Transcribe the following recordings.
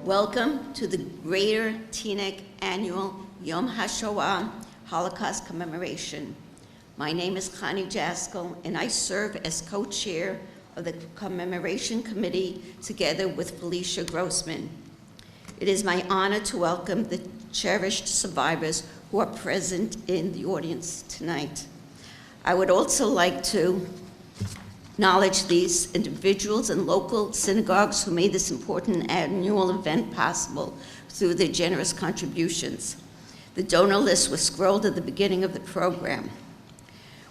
Welcome to the Greater Teaneck Annual Yom Hashoa Holocaust Commemoration. My name is Connie Jaskell, and I serve as co-chair of the Commemoration Committee together with Felicia Grossman. It is my honor to welcome the cherished survivors who are present in the audience tonight. I would also like to acknowledge these individuals and local synagogues who made this important annual event possible through their generous contributions. The donor list was scrolled at the beginning of the program.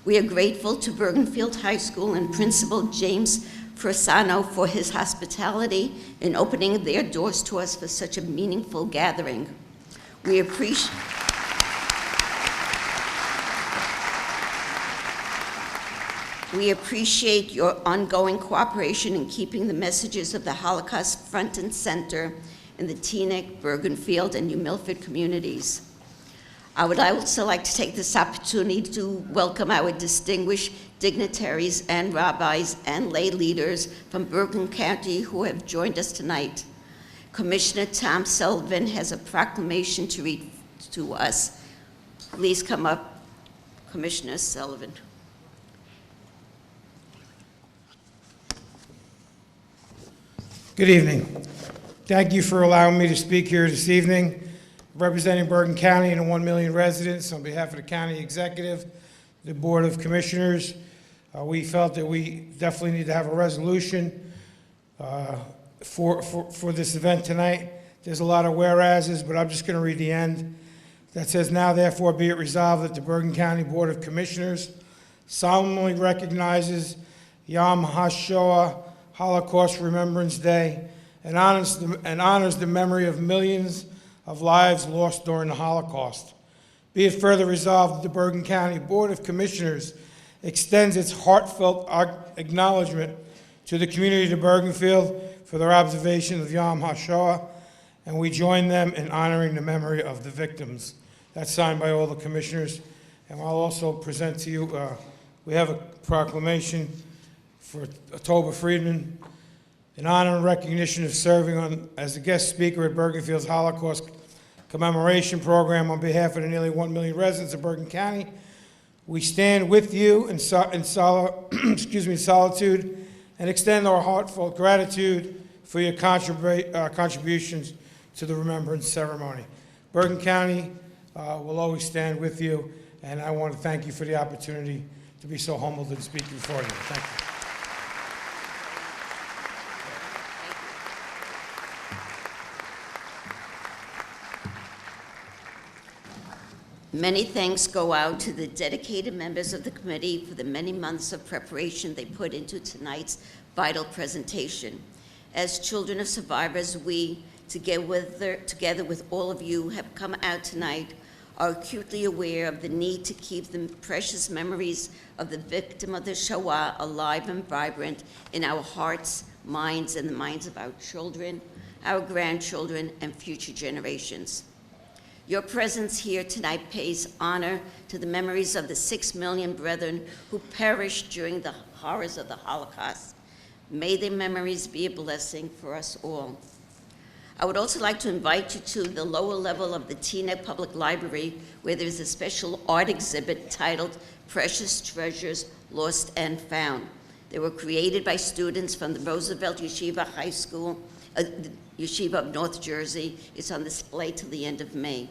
We are grateful to Bergenfield High School and Principal James Persano for his hospitality in opening their doors to us for such a meaningful gathering. We appreciate your ongoing cooperation in keeping the messages of the Holocaust front and center in the Teaneck, Bergenfield, and New Milford communities. I would also like to take this opportunity to welcome our distinguished dignitaries and rabbis and lay leaders from Bergen County who have joined us tonight. Commissioner Tom Sullivan has a proclamation to read to us. Please come up, Commissioner Sullivan. Good evening. Thank you for allowing me to speak here this evening. Representing Bergen County and the 1 million residents on behalf of the county executive, the Board of Commissioners, we felt that we definitely need to have a resolution for this event tonight. There's a lot of whereases, but I'm just going to read the end. That says, now therefore be it resolved that the Bergen County Board of Commissioners solemnly recognizes Yom HaShoah, Holocaust Remembrance Day, and honors the memory of millions of lives lost during the Holocaust. Be it further resolved that the Bergen County Board of Commissioners extends its heartfelt acknowledgement to the community of Bergenfield for their observation of Yom HaShoah, and we join them in honoring the memory of the victims. That's signed by all the commissioners. And I'll also present to you, we have a proclamation for Tova Friedman in honor and recognition of serving as a guest speaker at Bergenfield's Holocaust Commemoration Program on behalf of the nearly 1 million residents of Bergen County. We stand with you in solitude and extend our heartfelt gratitude for your contributions to the remembrance ceremony. Bergen County will always stand with you, and I want to thank you for the opportunity to be so humbled and speak before you. Thank you. Many thanks go out to the dedicated members of the committee for the many months of preparation they put into tonight's vital presentation. As children of survivors, we, together with all of you, have come out tonight, are acutely aware of the need to keep the precious memories of the victim of the Shoah alive and vibrant in our hearts, minds, and the minds of our children, our grandchildren, and future generations. Your presence here tonight pays honor to the memories of the 6 million brethren who perished during the horrors of the Holocaust. May their memories be a blessing for us all. I would also like to invite you to the lower level of the Teaneck Public Library, where there's a special art exhibit titled Precious Treasures Lost and Found. They were created by students from the Roosevelt Yeshiva High School, Yeshiva of North Jersey. It's on display till the end of May.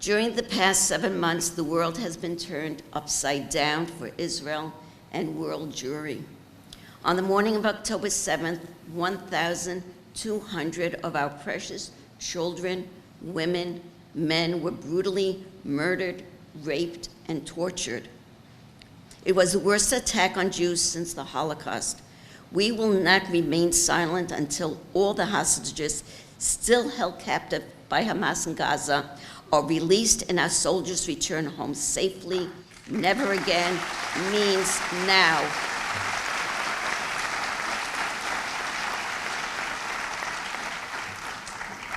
During the past 7 months, the world has been turned upside down for Israel and world Jewry. On the morning of October 7th, 1,200 of our precious children, women, men were brutally murdered, raped, and tortured. It was the worst attack on Jews since the Holocaust. We will not remain silent until all the hostages still held captive by Hamas in Gaza are released and our soldiers return home safely. Never again means now.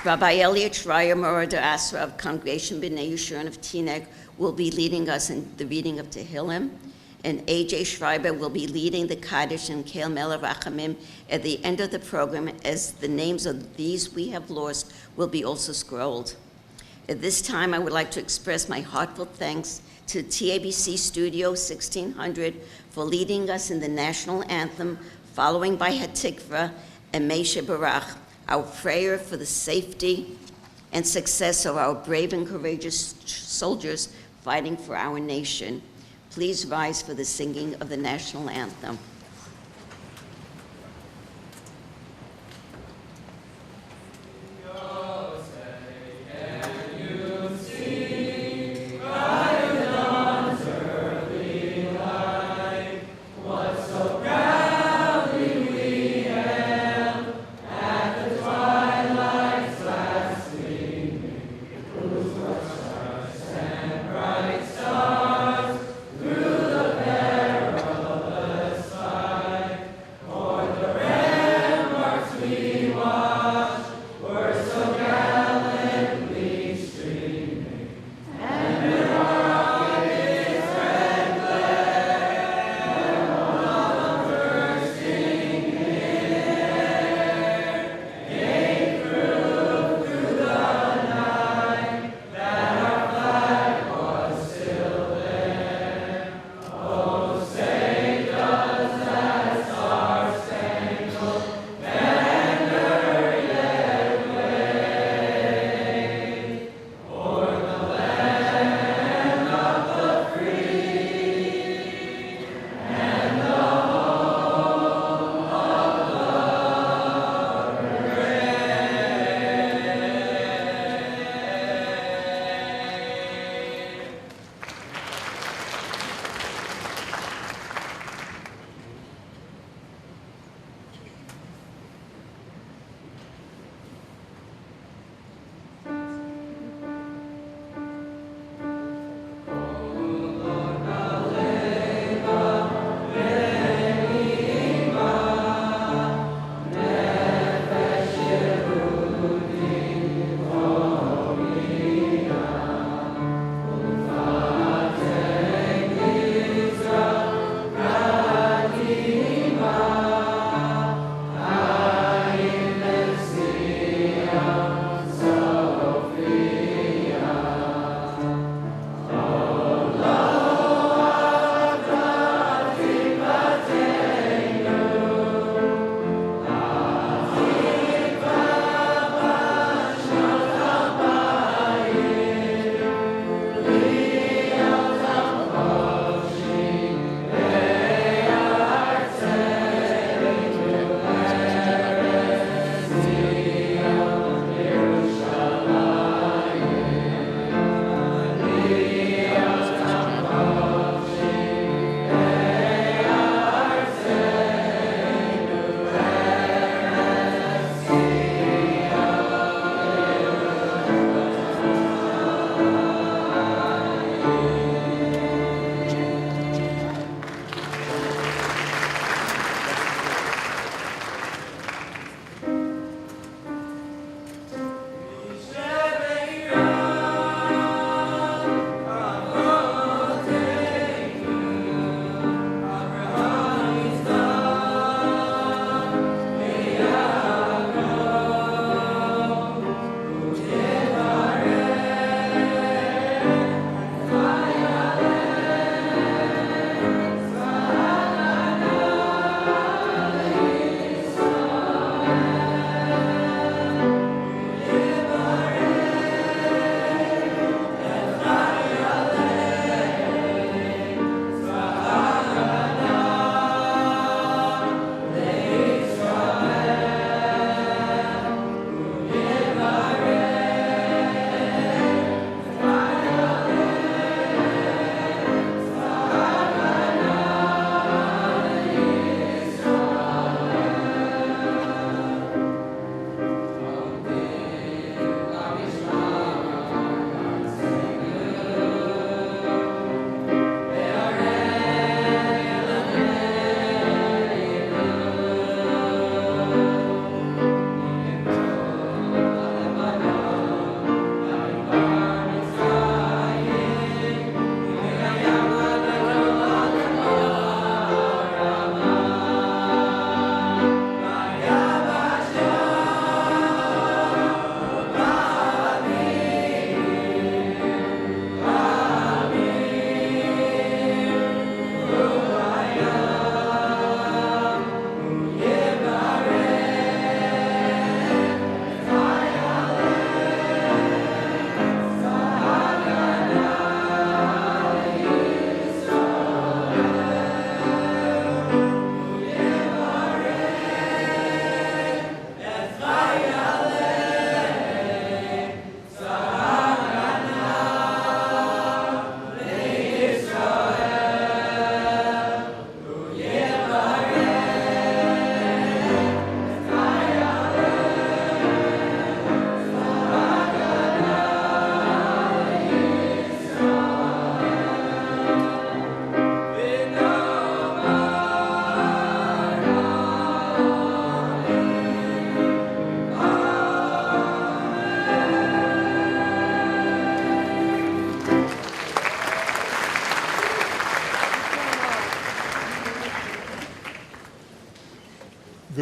Rabbi Elliot Schreier, Moroder Asra of Congregation B'nai Yeshurun of Teaneck, will be leading us in the reading of Tehillim. and A.J. Schreiber will be leading the Kaddish and Kel Melech Rachamim at the end of the program, as the names of these we have lost will be also scrolled. At this time, I would like to express my heartfelt thanks to TABC Studio 1600 for leading us in the national anthem, following by Hatikva and Meisha Barach, our prayer for the safety and success of our brave and courageous soldiers fighting for our nation. Please rise for the singing of the national anthem.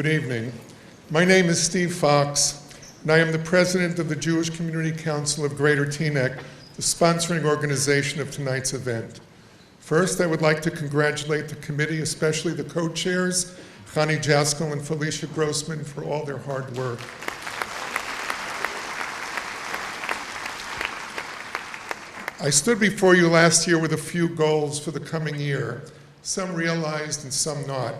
Good evening. My name is Steve Fox, and I am the president of the Jewish Community Council of Greater Teaneck, the sponsoring organization of tonight's event. First, I would like to congratulate the committee, especially the co-chairs, Chani Jaskal and Felicia Grossman, for all their hard work. I stood before you last year with a few goals for the coming year, some realized and some not.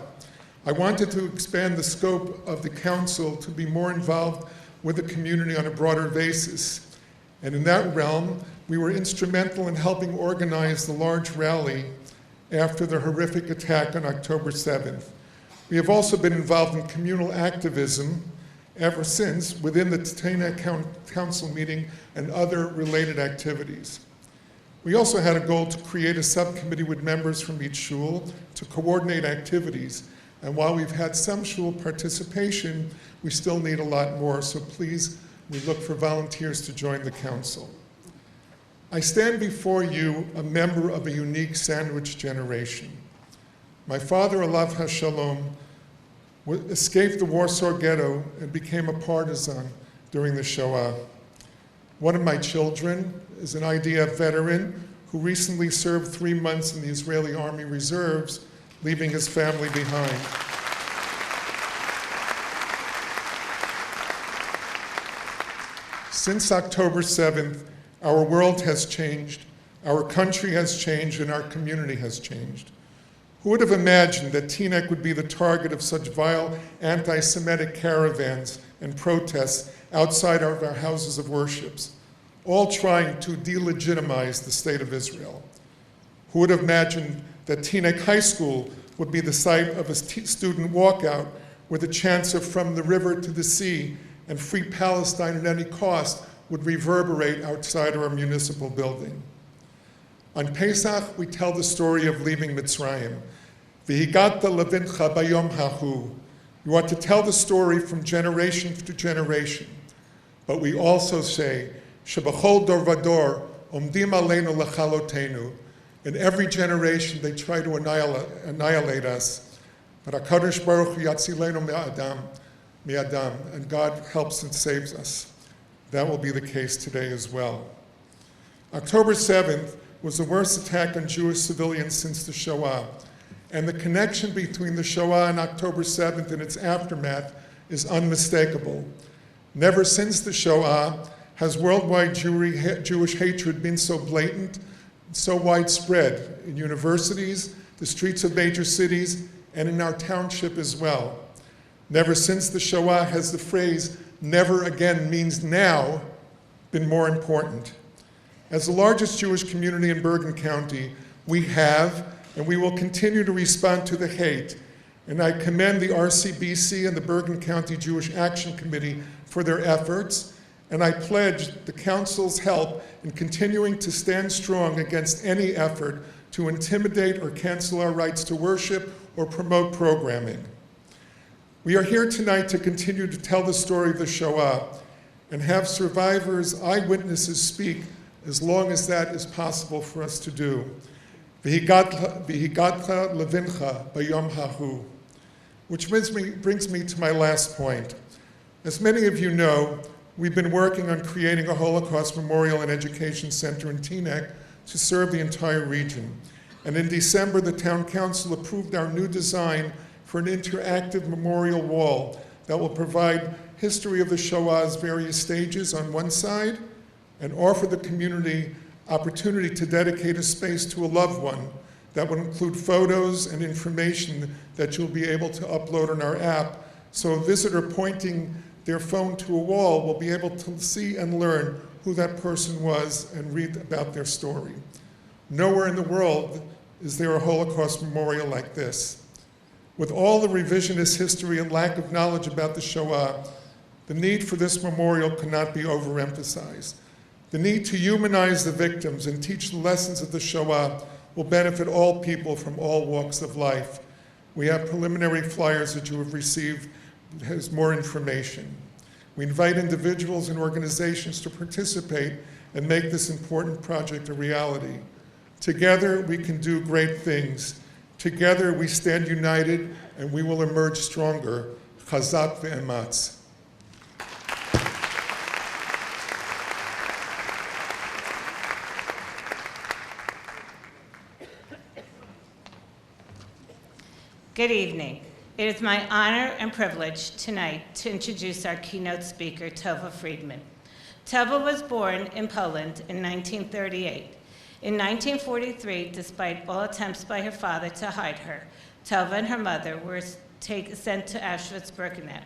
I wanted to expand the scope of the council to be more involved with the community on a broader basis. And in that realm, we were instrumental in helping organize the large rally after the horrific attack on October 7th. We have also been involved in communal activism ever since within the Teaneck Council meeting and other related activities. We also had a goal to create a subcommittee with members from each shul to coordinate activities. And while we've had some shul participation, we still need a lot more, so please, we look for volunteers to join the council. I stand before you a member of a unique sandwich generation. My father, Alav HaShalom, escaped the Warsaw Ghetto and became a partisan during the Shoah. One of my children is an IDF veteran who recently served 3 months in the Israeli Army Reserves, leaving his family behind. Since October 7th, our world has changed, our country has changed, and our community has changed. Who would have imagined that Teaneck would be the target of such vile anti-Semitic caravans and protests outside of our houses of worship, all trying to delegitimize the state of Israel? Who would have imagined that Teaneck High School would be the site of a student walkout where the chants of "From the River to the Sea" and "Free Palestine at any cost" would reverberate outside our municipal building? On Pesach, we tell the story of leaving Mitzrayim. V'higata levincha bayom hahu. You want to tell the story from generation to generation. But we also say, Shebachol dor vador omdim aleinu lechalotenu. In every generation, they try to annihilate us. But HaKadosh Baruch Hu yatzilenu mi'adam, and God helps and saves us. That will be the case today as well. October 7th was the worst attack on Jewish civilians since the Shoah. And the connection between the Shoah and October 7th and its aftermath is unmistakable. Never since the Shoah has worldwide Jewish hatred been so blatant, so widespread in universities, the streets of major cities, and in our township as well. Never since the Shoah has the phrase "never again means now" been more important. As the largest Jewish community in Bergen County, we have and we will continue to respond to the hate. And I commend the RCBC and the Bergen County Jewish Action Committee for their efforts, and I pledge the Council's help in continuing to stand strong against any effort to intimidate or cancel our rights to worship or promote programming. We are here tonight to continue to tell the story of the Shoah and have survivors, eyewitnesses speak as long as that is possible for us to do. V'higatcha levincha bayom hahu. Which brings me to my last point. As many of you know, we've been working on creating a Holocaust Memorial and Education Center in Teaneck to serve the entire region. And in December, the Town Council approved our new design for an interactive memorial wall that will provide history of the Shoah's various stages on one side and offer the community opportunity to dedicate a space to a loved one that would include photos and information that you'll be able to upload on our app, so a visitor pointing their phone to a wall will be able to see and learn who that person was and read about their story. Nowhere in the world is there a Holocaust memorial like this. With all the revisionist history and lack of knowledge about the Shoah, the need for this memorial cannot be overemphasized. The need to humanize the victims and teach the lessons of the Shoah will benefit all people from all walks of life. We have preliminary flyers that you have received that has more information. We invite individuals and organizations to participate and make this important project a reality. Together, we can do great things. Together, we stand united, and we will emerge stronger. Chazak ve'ematz. Good evening. It is my honor and privilege tonight to introduce our keynote speaker, Tova Friedman. Tova was born in Poland in 1938. In 1943, despite all attempts by her father to hide her, Tova and her mother were sent to Auschwitz-Birkenau.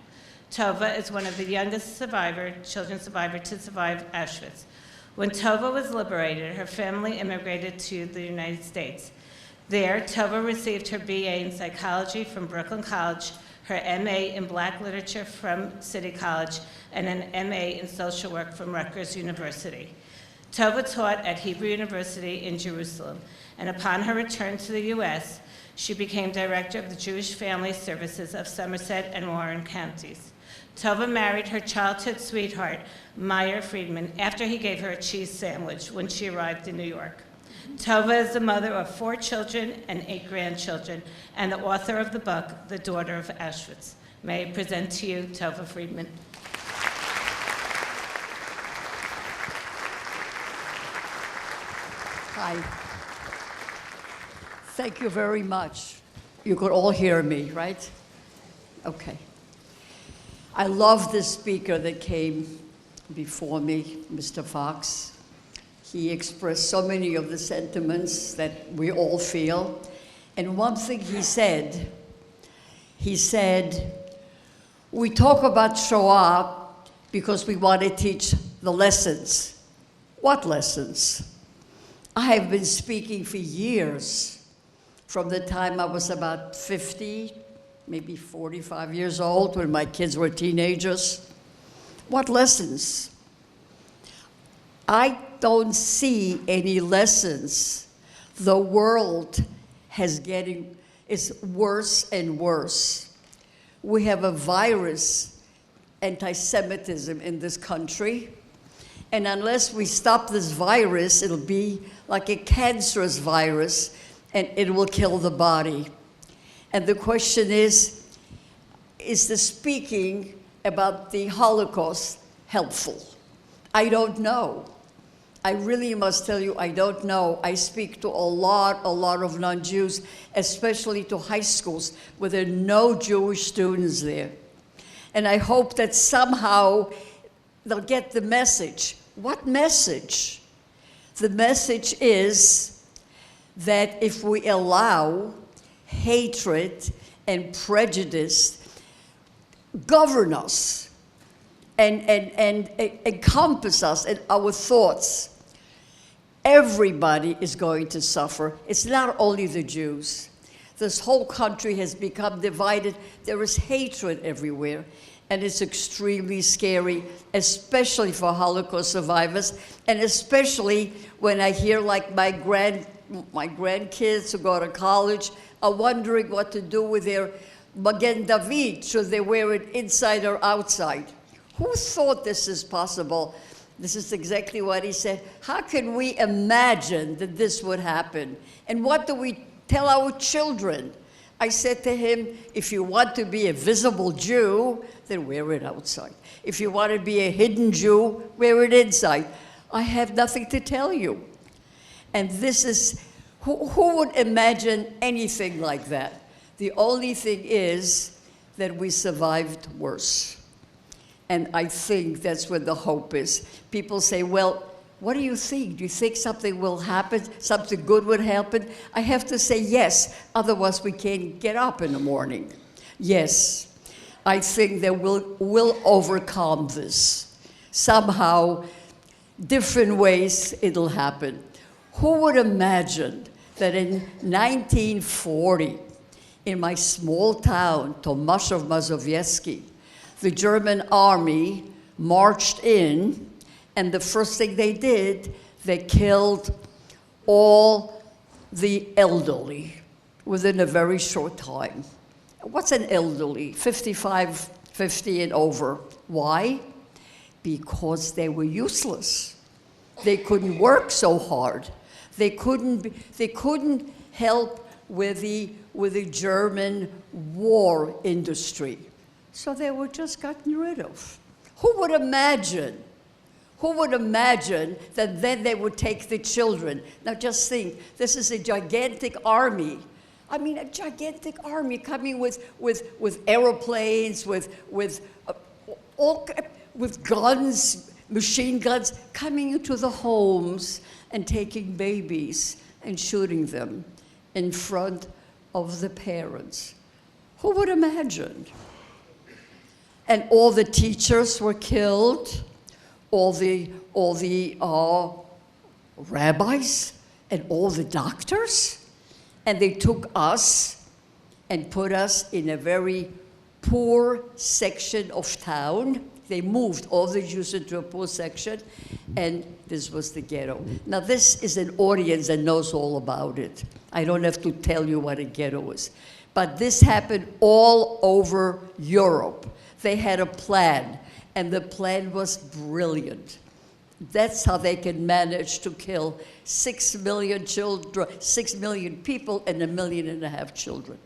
Tova is one of the youngest children survivor to survive Auschwitz. When Tova was liberated, her family immigrated to the United States. There, Tova received her BA in psychology from Brooklyn College, her MA in Black Literature from City College, and an MA in social work from Rutgers University. Tova taught at Hebrew University in Jerusalem, and upon her return to the U.S., she became director of the Jewish Family Services of Somerset and Warren counties. Tova married her childhood sweetheart, Meyer Friedman, after he gave her a cheese sandwich when she arrived in New York. Tova is the mother of 4 children and 8 grandchildren, and the author of the book, The Daughter of Auschwitz. May I present to you Tova Friedman. Hi. Thank you very much. You could all hear me, right? Okay. I love the speaker that came before me, Mr. Fox. He expressed so many of the sentiments that we all feel. And one thing he said, we talk about Shoah because we want to teach the lessons. What lessons? I have been speaking for years, from the time I was about 50, maybe 45 years old, when my kids were teenagers. What lessons? I don't see any lessons. The world is worse and worse. We have a virus, anti-Semitism in this country. And unless we stop this virus, it'll be like a cancerous virus, and it will kill the body. And the question is the speaking about the Holocaust helpful? I don't know. I really must tell you, I don't know. I speak to a lot of non-Jews, especially to high schools where there are no Jewish students there. And I hope that somehow they'll get the message. What message? The message is that if we allow hatred and prejudice govern us and encompass us in our thoughts, everybody is going to suffer. It's not only the Jews. This whole country has become divided. There is hatred everywhere, and it's extremely scary, especially for Holocaust survivors, and especially when I hear like my grandkids who go to college are wondering what to do with their Magen David. Should they wear it inside or outside? Who thought this is possible? This is exactly what he said. How can we imagine that this would happen? And what do we tell our children? I said to him, if you want to be a visible Jew, then wear it outside. If you want to be a hidden Jew, wear it inside. I have nothing to tell you. And this is, who would imagine anything like that? The only thing is that we survived worse. And I think that's where the hope is. People say, well, what do you think? Do you think something will happen? Something good would happen? I have to say yes, otherwise we can't get up in the morning. Yes, I think that we'll overcome this. Somehow, different ways it'll happen. Who would imagine that in 1940, in my small town, Tomaszów Mazowiecki, the German army marched in, and the first thing they did, they killed all the elderly within a very short time. What's an elderly? 55, 50 and over. Why? Because they were useless. They couldn't work so hard. They couldn't help with the German war industry. So they were just gotten rid of. Who would imagine? Who would imagine that then they would take the children? Now just think, this is a gigantic army. I mean, a gigantic army coming with aeroplanes, with guns, machine guns, coming into the homes and taking babies and shooting them in front of the parents. Who would imagine? And all the teachers were killed, all the rabbis, and all the doctors. And they took us and put us in a very poor section of town. They moved all the Jews into a poor section, and this was the ghetto. Now, this is an audience that knows all about it. I don't have to tell you what a ghetto is. But this happened all over Europe. They had a plan, and the plan was brilliant. That's how they can manage to kill 6 million children, 6 million people, and 1.5 million children.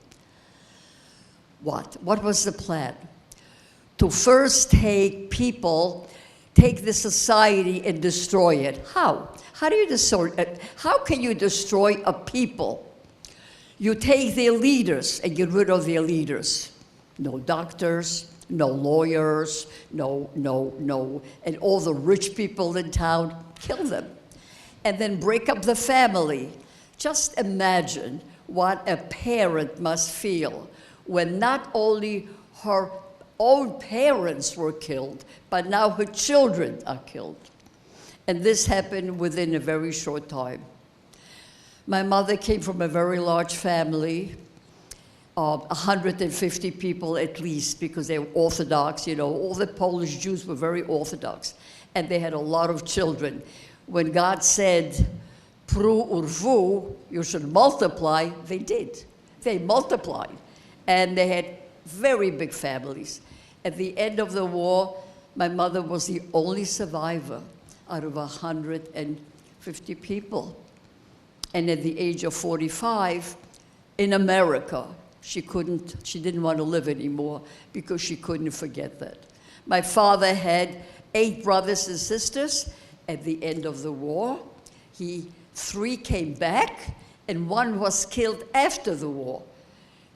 What was the plan? To first take people, take the society and destroy it. How? How do you destroy it? How can you destroy a people? You take their leaders and get rid of their leaders. No doctors, no lawyers, no, and all the rich people in town, kill them. And then break up the family. Just imagine what a parent must feel when not only her own parents were killed, but now her children are killed. And this happened within a very short time. My mother came from a very large family, 150 people at least, because they were Orthodox, you know, all the Polish Jews were very Orthodox, and they had a lot of children. When God said, Pru urvu, you should multiply, they did. They multiplied, and they had very big families. At the end of the war, my mother was the only survivor out of 150 people. And at the age of 45, in America, she didn't want to live anymore because she couldn't forget that. My father had 8 brothers and sisters. At the end of the war, 3 came back, and 1 was killed after the war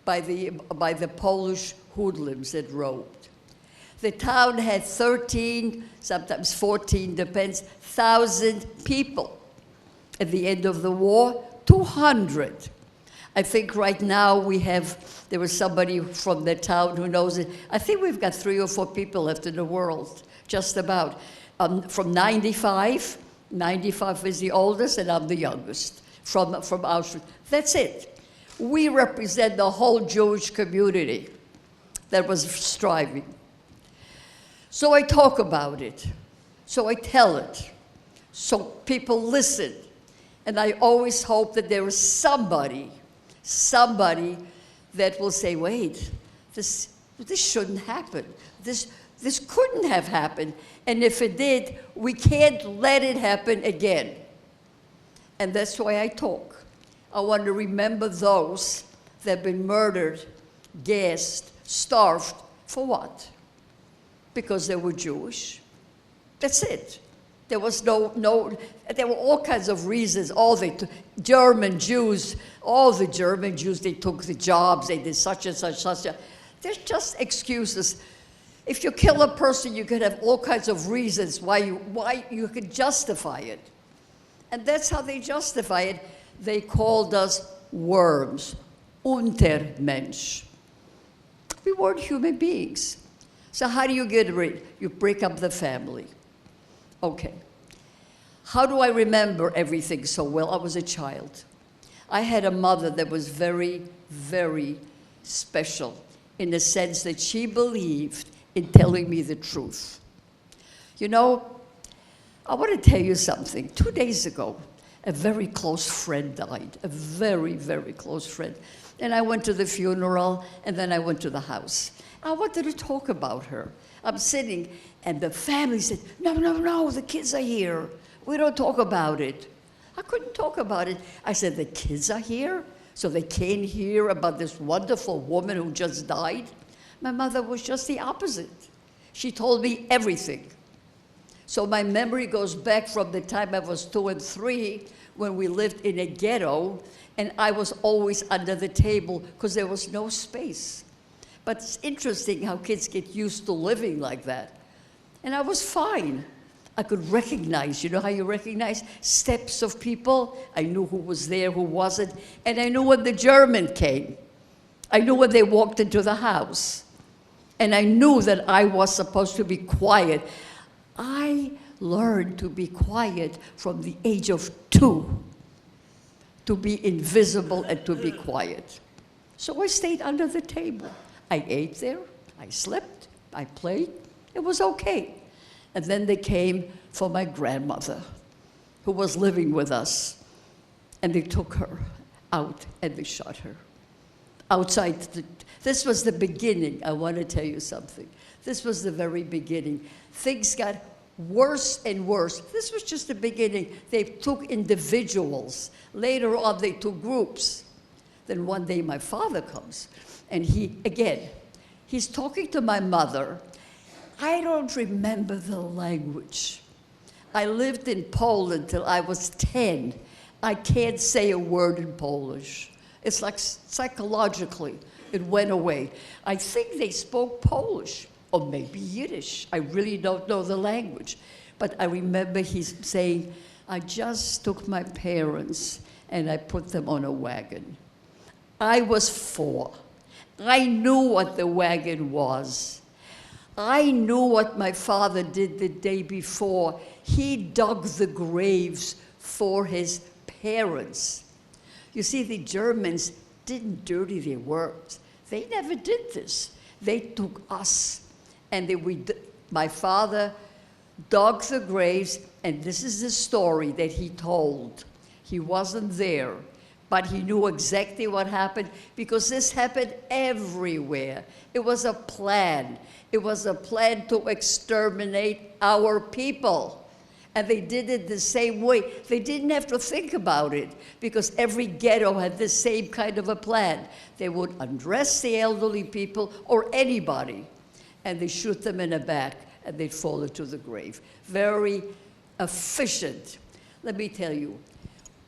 by the Polish hoodlums that roved. The town had 13, sometimes 14, depends, 1,000 people. At the end of the war, 200. I think right now there was somebody from the town who knows it. I think we've got 3 or 4 people left in the world, just about. From 95 is the oldest, and I'm the youngest from Auschwitz. That's it. We represent the whole Jewish community that was striving. So I talk about it. So I tell it. So people listen. And I always hope that there is somebody that will say, wait, this shouldn't happen. This couldn't have happened. And if it did, we can't let it happen again. And that's why I talk. I want to remember those that have been murdered, gassed, starved, for what? Because they were Jewish. That's it. There was there were all kinds of reasons. German Jews, all the German Jews, they took the jobs, they did such and such. There's just excuses. If you kill a person, you could have all kinds of reasons why you could justify it. And that's how they justify it. They called us worms, Untermensch. We weren't human beings. So how do you get rid? You break up the family. Okay. How do I remember everything so well? I was a child. I had a mother that was very, very special in the sense that she believed in telling me the truth. You know, I want to tell you something. 2 days ago, a very close friend died, a very, very close friend. And I went to the funeral, and then I went to the house. I wanted to talk about her. I'm sitting, and the family said, no, the kids are here. We don't talk about it. I couldn't talk about it. I said, the kids are here? So they can't hear about this wonderful woman who just died? My mother was just the opposite. She told me everything. So my memory goes back from the time I was 2 and 3, when we lived in a ghetto, and I was always under the table because there was no space. But it's interesting how kids get used to living like that. And I was fine. I could recognize, you know how you recognize steps of people? I knew who was there, who wasn't, and I knew when the German came. I knew when they walked into the house. And I knew that I was supposed to be quiet. I learned to be quiet from the age of 2, to be invisible and to be quiet. So I stayed under the table. I ate there, I slept, I played. It was okay. And then they came for my grandmother, who was living with us. And they took her out and they shot her. Outside, this was the beginning. I want to tell you something. This was the very beginning. Things got worse and worse. This was just the beginning. They took individuals. Later on, they took groups. Then one day, my father comes, and he's talking to my mother. I don't remember the language. I lived in Poland till I was 10. I can't say a word in Polish. It's like psychologically, it went away. I think they spoke Polish, or maybe Yiddish. I really don't know the language. But I remember he's saying, I just took my parents and I put them on a wagon. I was 4. I knew what the wagon was. I knew what my father did the day before. He dug the graves for his parents. You see, the Germans didn't dirty their works. They never did this. They took us, and my father dug the graves, and this is the story that he told. He wasn't there, but he knew exactly what happened, because this happened everywhere. It was a plan. It was a plan to exterminate our people. And they did it the same way. They didn't have to think about it, because every ghetto had the same kind of a plan. They would undress the elderly people or anybody, and they shoot them in the back, and they'd fall into the grave. Very efficient. Let me tell you,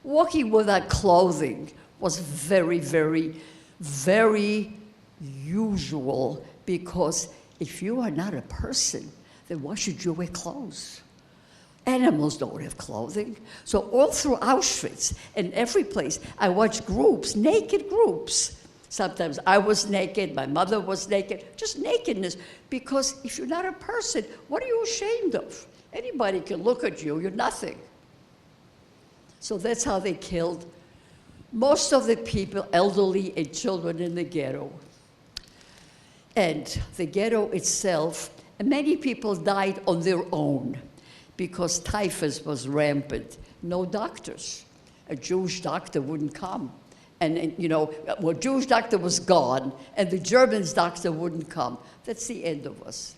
walking without clothing was very, very, very usual, because if you are not a person, then why should you wear clothes? Animals don't have clothing. So all through Auschwitz and every place, I watched groups, naked groups. Sometimes I was naked, my mother was naked, just nakedness. Because if you're not a person, what are you ashamed of? Anybody can look at you, you're nothing. So that's how they killed most of the people, elderly and children in the ghetto. And the ghetto itself, and many people died on their own, because typhus was rampant. No doctors. A Jewish doctor wouldn't come. And you know, well, Jewish doctor was gone, and the German's doctor wouldn't come. That's the end of us.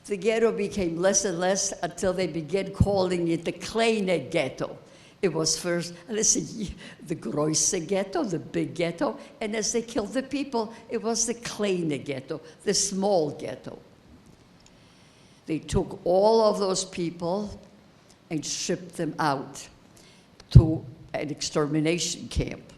The ghetto became less and less until they began calling it the Kleine Ghetto. It was first, listen, the Grosse Ghetto, the big ghetto, and as they killed the people, it was the Kleine Ghetto, the small ghetto. They took all of those people and shipped them out to an extermination camp.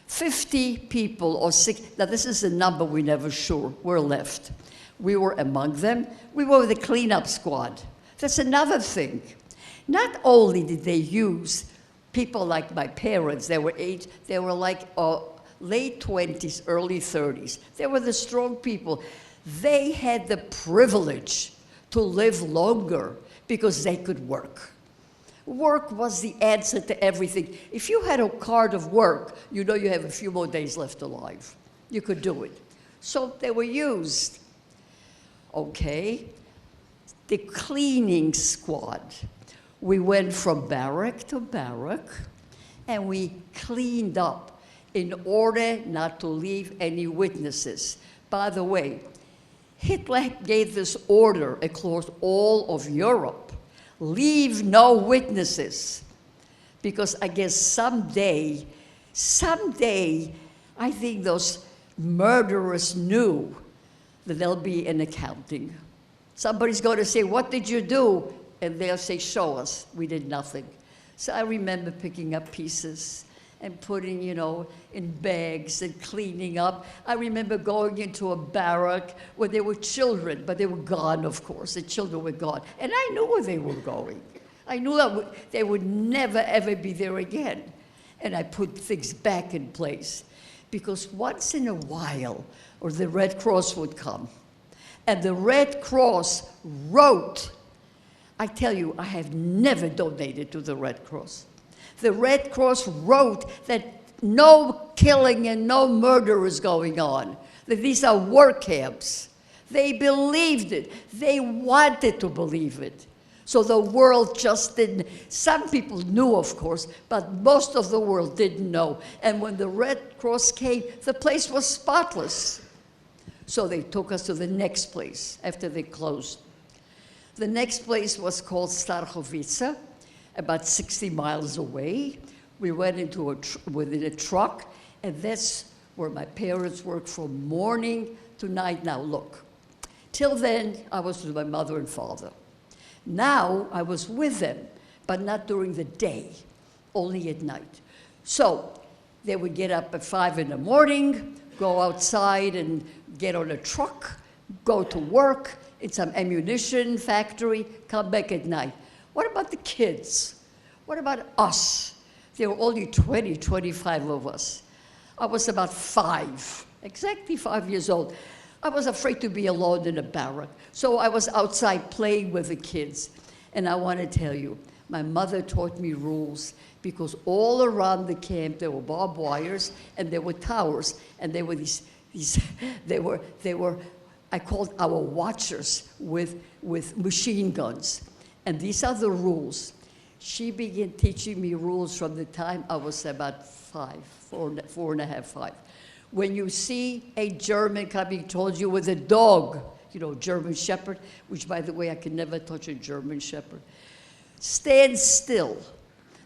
50 people or 6, now this is a number we never sure, were left. We were among them. We were the cleanup squad. That's another thing. Not only did they use people like my parents, they were like late 20s, early 30s. They were the strong people. They had the privilege to live longer because they could work. Work was the answer to everything. If you had a card of work, you know you have a few more days left alive. You could do it. So they were used. Okay, the cleaning squad. We went from barrack to barrack, and we cleaned up in order not to leave any witnesses. By the way, Hitler gave this order across all of Europe: leave no witnesses. Because I guess someday, I think those murderers knew that there'll be an accounting. Somebody's going to say, what did you do? And they'll say, show us. We did nothing. So I remember picking up pieces and putting, in bags and cleaning up. I remember going into a barrack where there were children, but they were gone, of course. The children were gone. And I knew where they were going. I knew that they would never, ever be there again. And I put things back in place. Because once in a while, or the Red Cross would come, and the Red Cross wrote, I tell you, I have never donated to the Red Cross. The Red Cross wrote that no killing and no murder is going on, that these are work camps. They believed it. They wanted to believe it. So the world just didn't. Some people knew, of course, but most of the world didn't know. And when the Red Cross came, the place was spotless. So they took us to the next place after they closed. The next place was called Starhovica, about 60 miles away. We went into within a truck, and that's where my parents worked from morning to night. Now look, till then I was with my mother and father. Now I was with them, but not during the day, only at night. So they would get up at 5 in the morning, go outside and get on a truck, go to work in some ammunition factory, come back at night. What about the kids? What about us? There were only 20, 25 of us. I was about 5, exactly 5 years old. I was afraid to be alone in a barrack. So I was outside playing with the kids. And I want to tell you, my mother taught me rules because all around the camp there were barbed wires and there were towers. And there were they were, I called our watchers with machine guns. And these are the rules. She began teaching me rules from the time I was about 5, 4 and a half, 5. When you see a German coming towards you with a dog, German Shepherd, which, by the way, I can never touch a German Shepherd, stand still.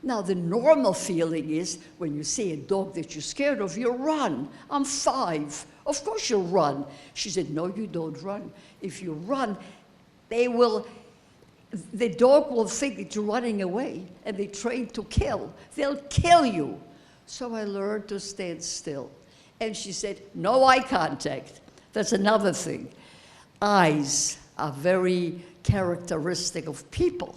Now, the normal feeling is when you see a dog that you're scared of, you run. I'm 5. Of course you'll run. She said, no, you don't run. If you run, the dog will think that you're running away, and they train to kill. They'll kill you. So I learned to stand still. And she said, no eye contact. That's another thing. Eyes are very characteristic of people.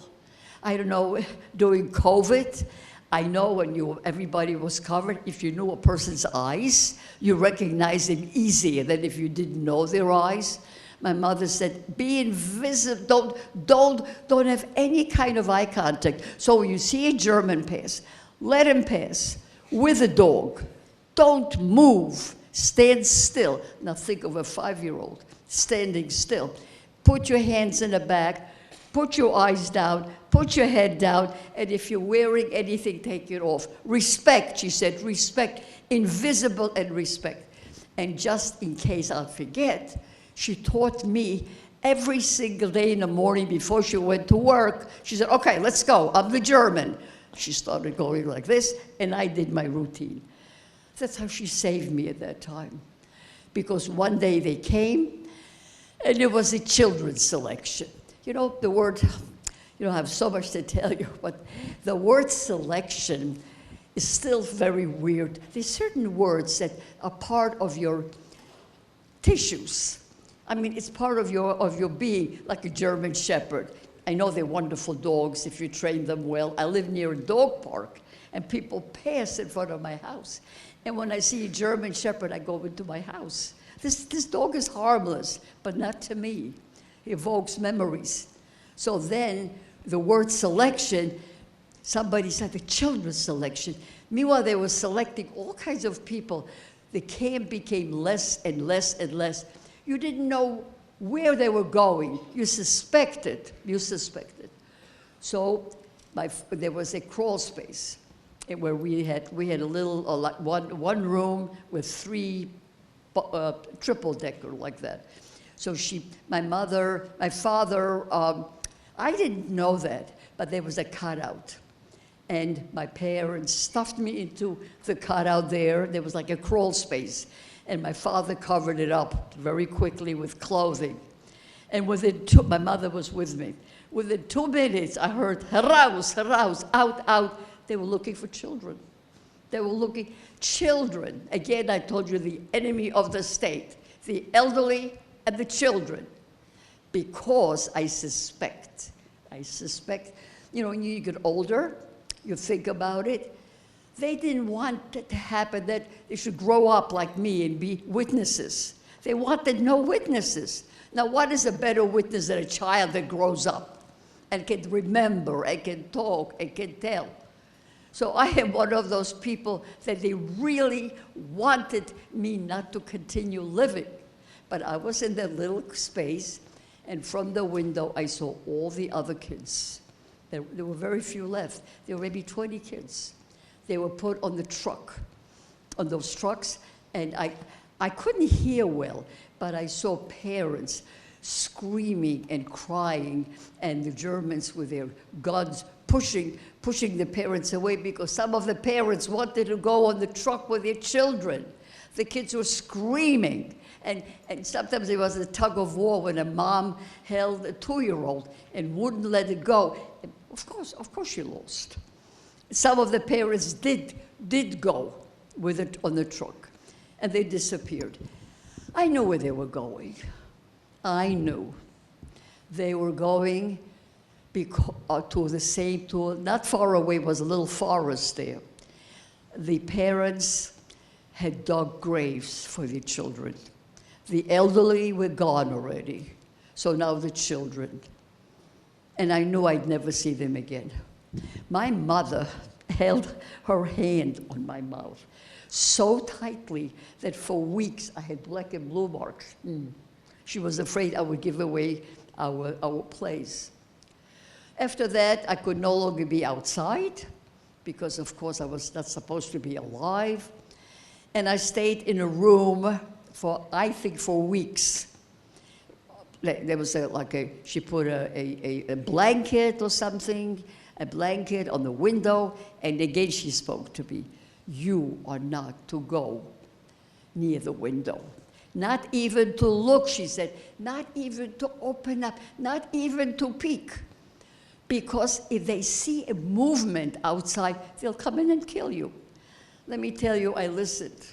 I don't know, during COVID, I know when everybody was covered, if you knew a person's eyes, you recognize them easier than if you didn't know their eyes. My mother said, be invisible, don't have any kind of eye contact. So when you see a German pass, let him pass with a dog. Don't move, stand still. Now think of a 5-year-old standing still. Put your hands in the back, put your eyes down, put your head down, and if you're wearing anything, take it off. Respect, she said, respect, invisible and respect. And just in case I forget, she taught me every single day in the morning before she went to work. She said, okay, let's go, I'm the German. She started going like this, and I did my routine. That's how she saved me at that time. Because one day they came, and it was a children's selection. The word, I have so much to tell you, but the word selection is still very weird. There's certain words that are part of your tissues. I mean, it's part of your being, like a German Shepherd. I know they're wonderful dogs if you train them well. I live near a dog park, and people pass in front of my house. And when I see a German Shepherd, I go into my house. This dog is harmless, but not to me. It evokes memories. So then, the word selection, somebody said the children's selection. Meanwhile, they were selecting all kinds of people. The camp became less and less and less. You didn't know where they were going. You suspected. So there was a crawl space where we had a little, one room with 3 triple decker like that. So my father, I didn't know that, but there was a cutout. And my parents stuffed me into the cutout there. There was like a crawl space. And my father covered it up very quickly with clothing. And my mother was with me. Within 2 minutes, I heard, heraus, heraus, out, out. They were looking for children. They were looking, children. Again, I told you, the enemy of the state, the elderly and the children. Because I suspect, when you get older, you think about it, they didn't want it to happen that they should grow up like me and be witnesses. They wanted no witnesses. Now, what is a better witness than a child that grows up and can remember and can talk and can tell? So I am one of those people that they really wanted me not to continue living. But I was in that little space, and from the window, I saw all the other kids. There were very few left. There were maybe 20 kids. They were put on the truck, on those trucks, and I couldn't hear well, but I saw parents screaming and crying, and the Germans with their guns pushing the parents away because some of the parents wanted to go on the truck with their children. The kids were screaming. And sometimes there was a tug of war when a mom held a 2-year-old and wouldn't let it go. And of course she lost. Some of the parents did go with it on the truck, and they disappeared. I knew where they were going. I knew. They were going not far away was a little forest there. The parents had dug graves for their children. The elderly were gone already, so now the children. And I knew I'd never see them again. My mother held her hand on my mouth so tightly that for weeks I had black and blue marks. She was afraid I would give away our place. After that, I could no longer be outside because, of course, I was not supposed to be alive. And I stayed in a room I think for weeks. There was she put a blanket or something, a blanket on the window, and again she spoke to me. You are not to go near the window. Not even to look, she said, not even to open up, not even to peek. Because if they see a movement outside, they'll come in and kill you. Let me tell you, I listened.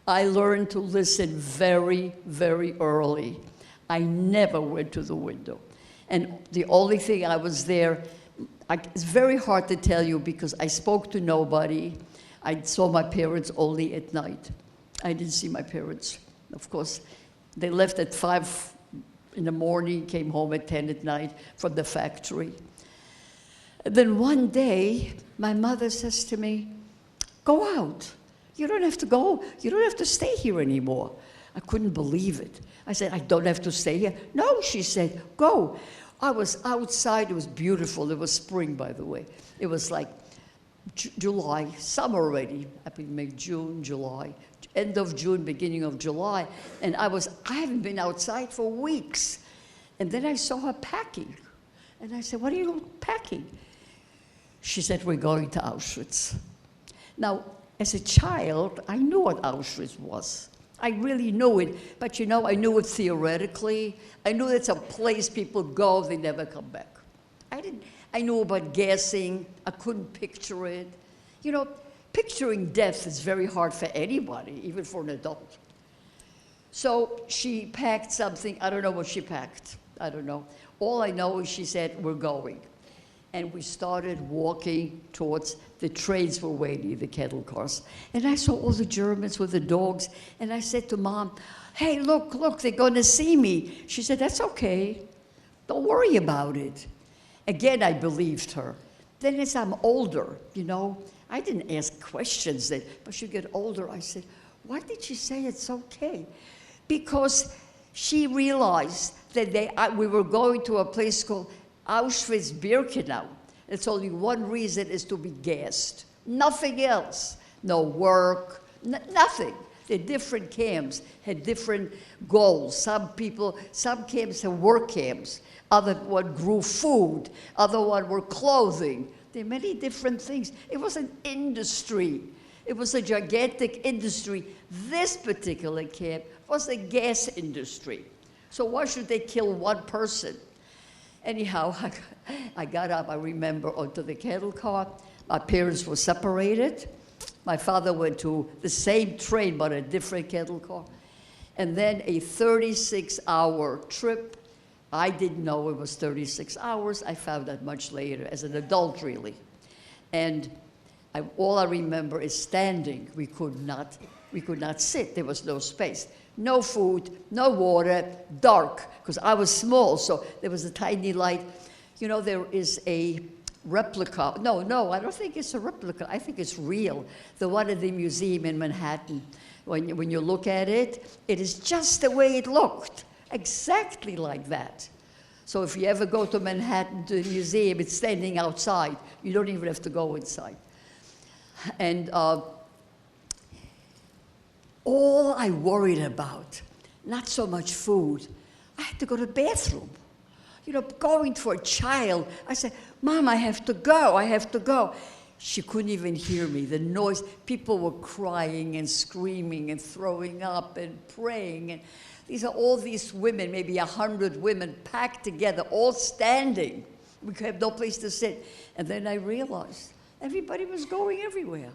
I learned to listen very, very early. I never went to the window. And the only thing I was there, it's very hard to tell you because I spoke to nobody. I saw my parents only at night. I didn't see my parents. Of course, they left at 5 in the morning, came home at 10 at night from the factory. And then one day, my mother says to me, go out. You don't have to go. You don't have to stay here anymore. I couldn't believe it. I said, I don't have to stay here. No, she said, go. I was outside. It was beautiful. It was spring, by the way. It was like July, summer already. I think maybe June, July, end of June, beginning of July. And I haven't been outside for weeks. And then I saw her packing. And I said, what are you packing? She said, we're going to Auschwitz. Now, as a child, I knew what Auschwitz was. I really knew it, but I knew it theoretically. I knew it's a place people go, they never come back. I knew about gassing, I couldn't picture it. Picturing death is very hard for anybody, even for an adult. So she packed something, I don't know what she packed, I don't know. All I know is she said, we're going. And we started walking towards the trains were waiting, the kettle cars. And I saw all the Germans with the dogs. And I said to Mom, hey, look, they're going to see me. She said, that's okay. Don't worry about it. Again, I believed her. Then as I'm older, I didn't ask questions then. But as you get older, I said, why did she say it's okay? Because she realized that we were going to a place called Auschwitz-Birkenau. It's only one reason is to be gassed. Nothing else. No work, nothing. The different camps had different goals. Some camps had work camps. Other one grew food. Other one were clothing. There are many different things. It was an industry. It was a gigantic industry. This particular camp was the gas industry. So why should they kill one person? Anyhow, I got up, I remember, onto the cattle car. My parents were separated. My father went to the same train, but a different cattle car. And then a 36-hour trip. I didn't know it was 36 hours. I found that much later, as an adult, really. And all I remember is standing. We could not sit. There was no space. No food, no water, dark, because I was small, so there was a tiny light. You know, there is a replica. No, I don't think it's a replica. I think it's real. The one at the museum in Manhattan. When you look at it, it is just the way it looked, exactly like that. So if you ever go to Manhattan to the museum, it's standing outside. You don't even have to go inside. And all I worried about, not so much food, I had to go to the bathroom. You know, going for a child, I said, Mom, I have to go, I have to go. She couldn't even hear me. The noise, people were crying and screaming and throwing up and praying. And these are all these women, maybe 100 women packed together, all standing. We could have no place to sit. And then I realized everybody was going everywhere.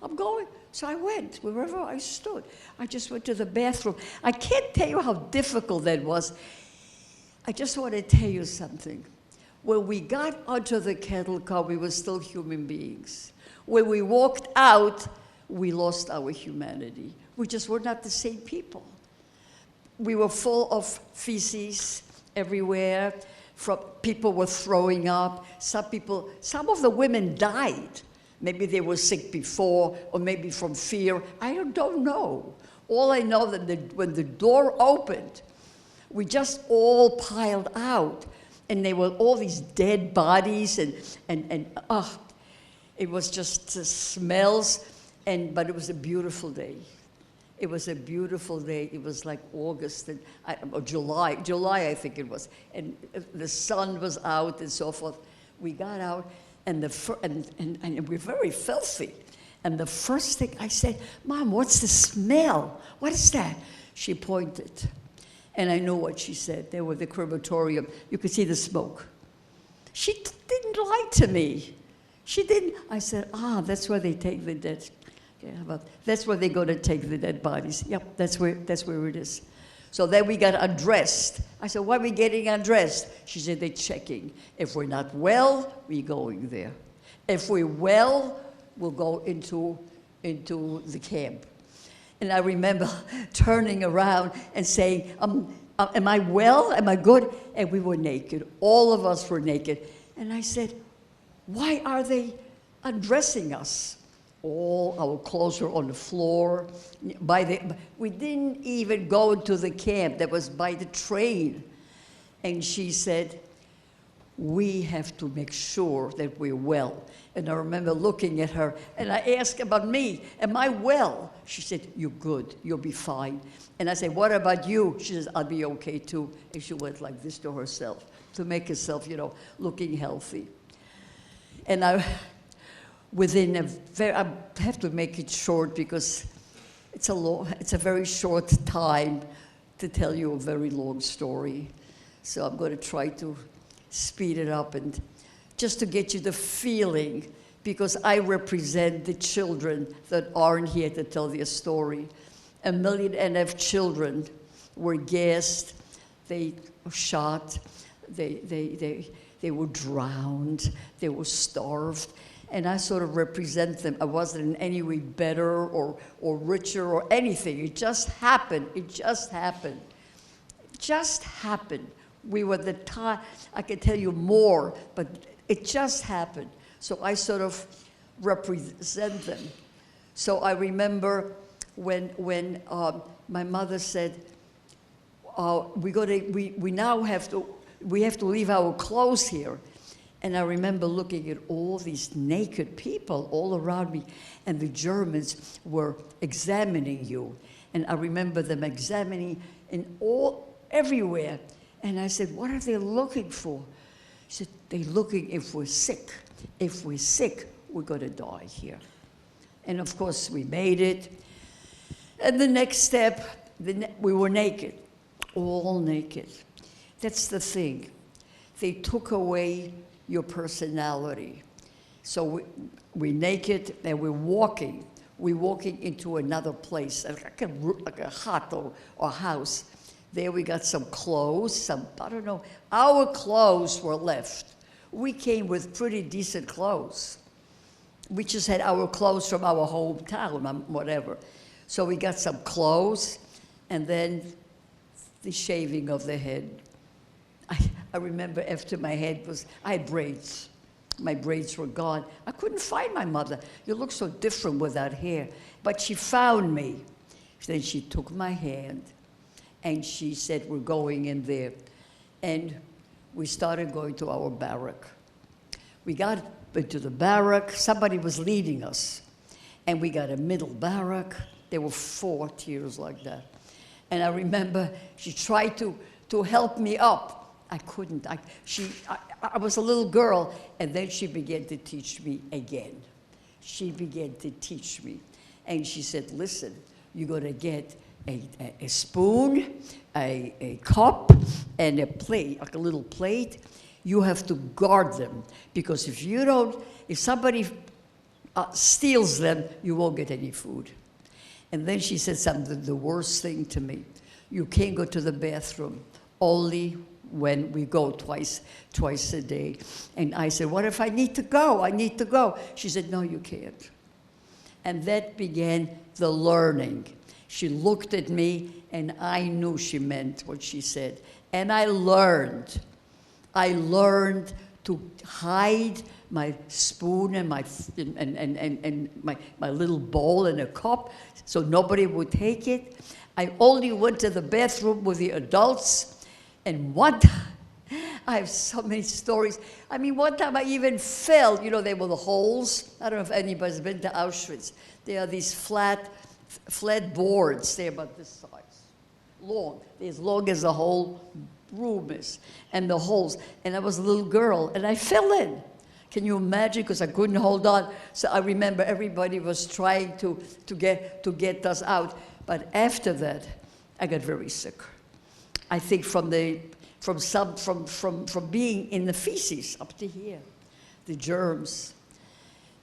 I'm going. So I went wherever I stood. I just went to the bathroom. I can't tell you how difficult that was. I just want to tell you something. When we got onto the cattle car, we were still human beings. When we walked out, we lost our humanity. We just were not the same people. We were full of feces everywhere. People were throwing up. Some of the women died. Maybe they were sick before, or maybe from fear. I don't know. All I know that when the door opened, we just all piled out. And there were all these dead bodies, and it was just smells, but it was a beautiful day. It was a beautiful day. It was like August or July, I think it was. And the sun was out and so forth. We got out, and we're very filthy. And the first thing I said, Mom, what's the smell? What is that? She pointed. And I know what she said. They were the crematorium. You could see the smoke. She didn't lie to me. She didn't. I said, that's where they take the dead. Yeah, that's where they're going to take the dead bodies. Yep, that's where it is. So then we got undressed. I said, why are we getting undressed? She said, they're checking. If we're not well, we're going there. If we're well, we'll go into the camp. And I remember turning around and saying, am I well? Am I good? And we were naked. All of us were naked. And I said, why are they undressing us? All our clothes were on the floor. We didn't even go into the camp. That was by the train. And she said, we have to make sure that we're well. And I remember looking at her, and I asked about me, am I well? She said, you're good, you'll be fine. And I said, what about you? She says, I'll be okay too. And she went like this to herself, to make herself, looking healthy. And I have to make it short because it's a very short time to tell you a very long story. So I'm going to try to speed it up and just to get you the feeling, because I represent the children that aren't here to tell their story. 1.5 million children were gassed, they were shot, they were drowned, they were starved, and I sort of represent them. I wasn't in any way better or richer or anything. It just happened. It just happened. It just happened. We were the time. I could tell you more, but it just happened. So I sort of represent them. So I remember when my mother said, we now have to leave our clothes here. And I remember looking at all these naked people all around me, and the Germans were examining you. And I remember them examining everywhere. And I said, what are they looking for? She said, they're looking if we're sick. If we're sick, we're going to die here. And of course, we made it. And the next step, we were naked, all naked. That's the thing. They took away your personality. So we're naked and we're walking. We're walking into another place, like a hut or house. There we got some clothes, I don't know. Our clothes were left. We came with pretty decent clothes. We just had our clothes from our hometown, whatever. So we got some clothes, and then the shaving of the head. I remember after my head I had braids. My braids were gone. I couldn't find my mother. You look so different without hair. But she found me. Then she took my hand, and she said, we're going in there. And we started going to our barrack. We got into the barrack. Somebody was leading us. And we got a middle barrack. There were 4 tiers like that. And I remember she tried to help me up. I couldn't. I was a little girl, and then she began to teach me again. She began to teach me. And she said, listen, you're going to get a spoon, a cup, and a plate, like a little plate. You have to guard them, because if somebody steals them, you won't get any food. And then she said something, the worst thing to me. You can't go to the bathroom, only when we go twice a day. And I said, what if I need to go? I need to go. She said, no, you can't. And that began the learning. She looked at me, and I knew she meant what she said. And I learned to hide my spoon and my little bowl and a cup so nobody would take it. I only went to the bathroom with the adults. And one time, I have so many stories. I mean, one time I even fell. You know, there were the holes. I don't know if anybody's been to Auschwitz. There are these flat boards. They're about this size, long. They're as long as the whole room is, and the holes. And I was a little girl, and I fell in. Can you imagine? Because I couldn't hold on. So I remember everybody was trying to get us out. But after that, I got very sick. I think from being in the feces up to here, the germs.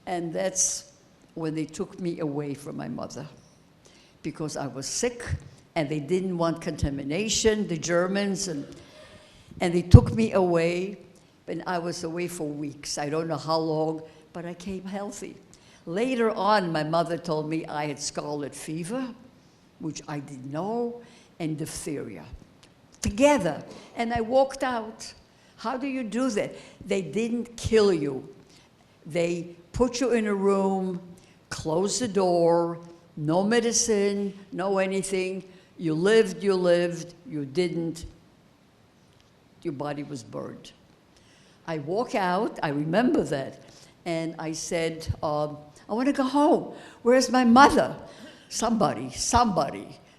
And that's when they took me away from my mother, because I was sick and they didn't want contamination, the Germans, and they took me away, and I was away for weeks. I don't know how long, but I came healthy. Later on, my mother told me I had scarlet fever, which I didn't know, and diphtheria. Together, and I walked out. How do you do that? They didn't kill you. They put you in a room, close the door, no medicine, no anything. You lived, you didn't, your body was burned. I walk out, I remember that, and I said, I want to go home. Where's my mother? Somebody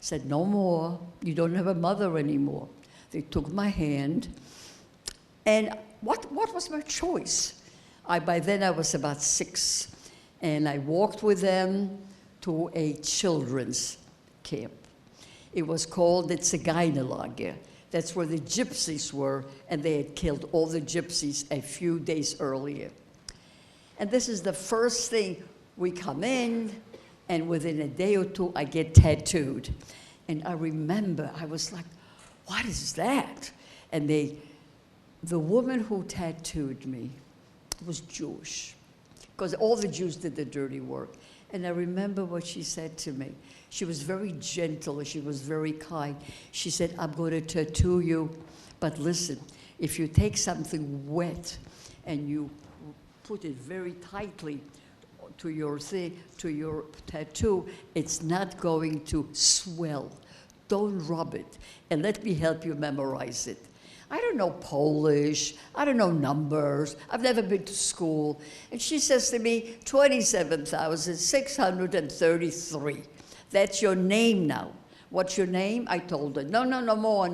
said, no more, you don't have a mother anymore. They took my hand, and what was my choice? By then I was about 6, and I walked with them to a children's camp. It was called the Zigeunerlager. That's where the gypsies were, and they had killed all the gypsies a few days earlier. And this is the first thing. We come in, and within a day or two, I get tattooed. And I remember, I was like, what is that? And the woman who tattooed me was Jewish, because all the Jews did the dirty work. And I remember what she said to me. She was very gentle, and she was very kind. She said, I'm going to tattoo you, but listen, if you take something wet and you put it very tightly to your tattoo, it's not going to swell. Don't rub it, and let me help you memorize it. I don't know Polish, I don't know numbers, I've never been to school. And she says to me, 27,633. That's your name now. What's your name? I told her, no more.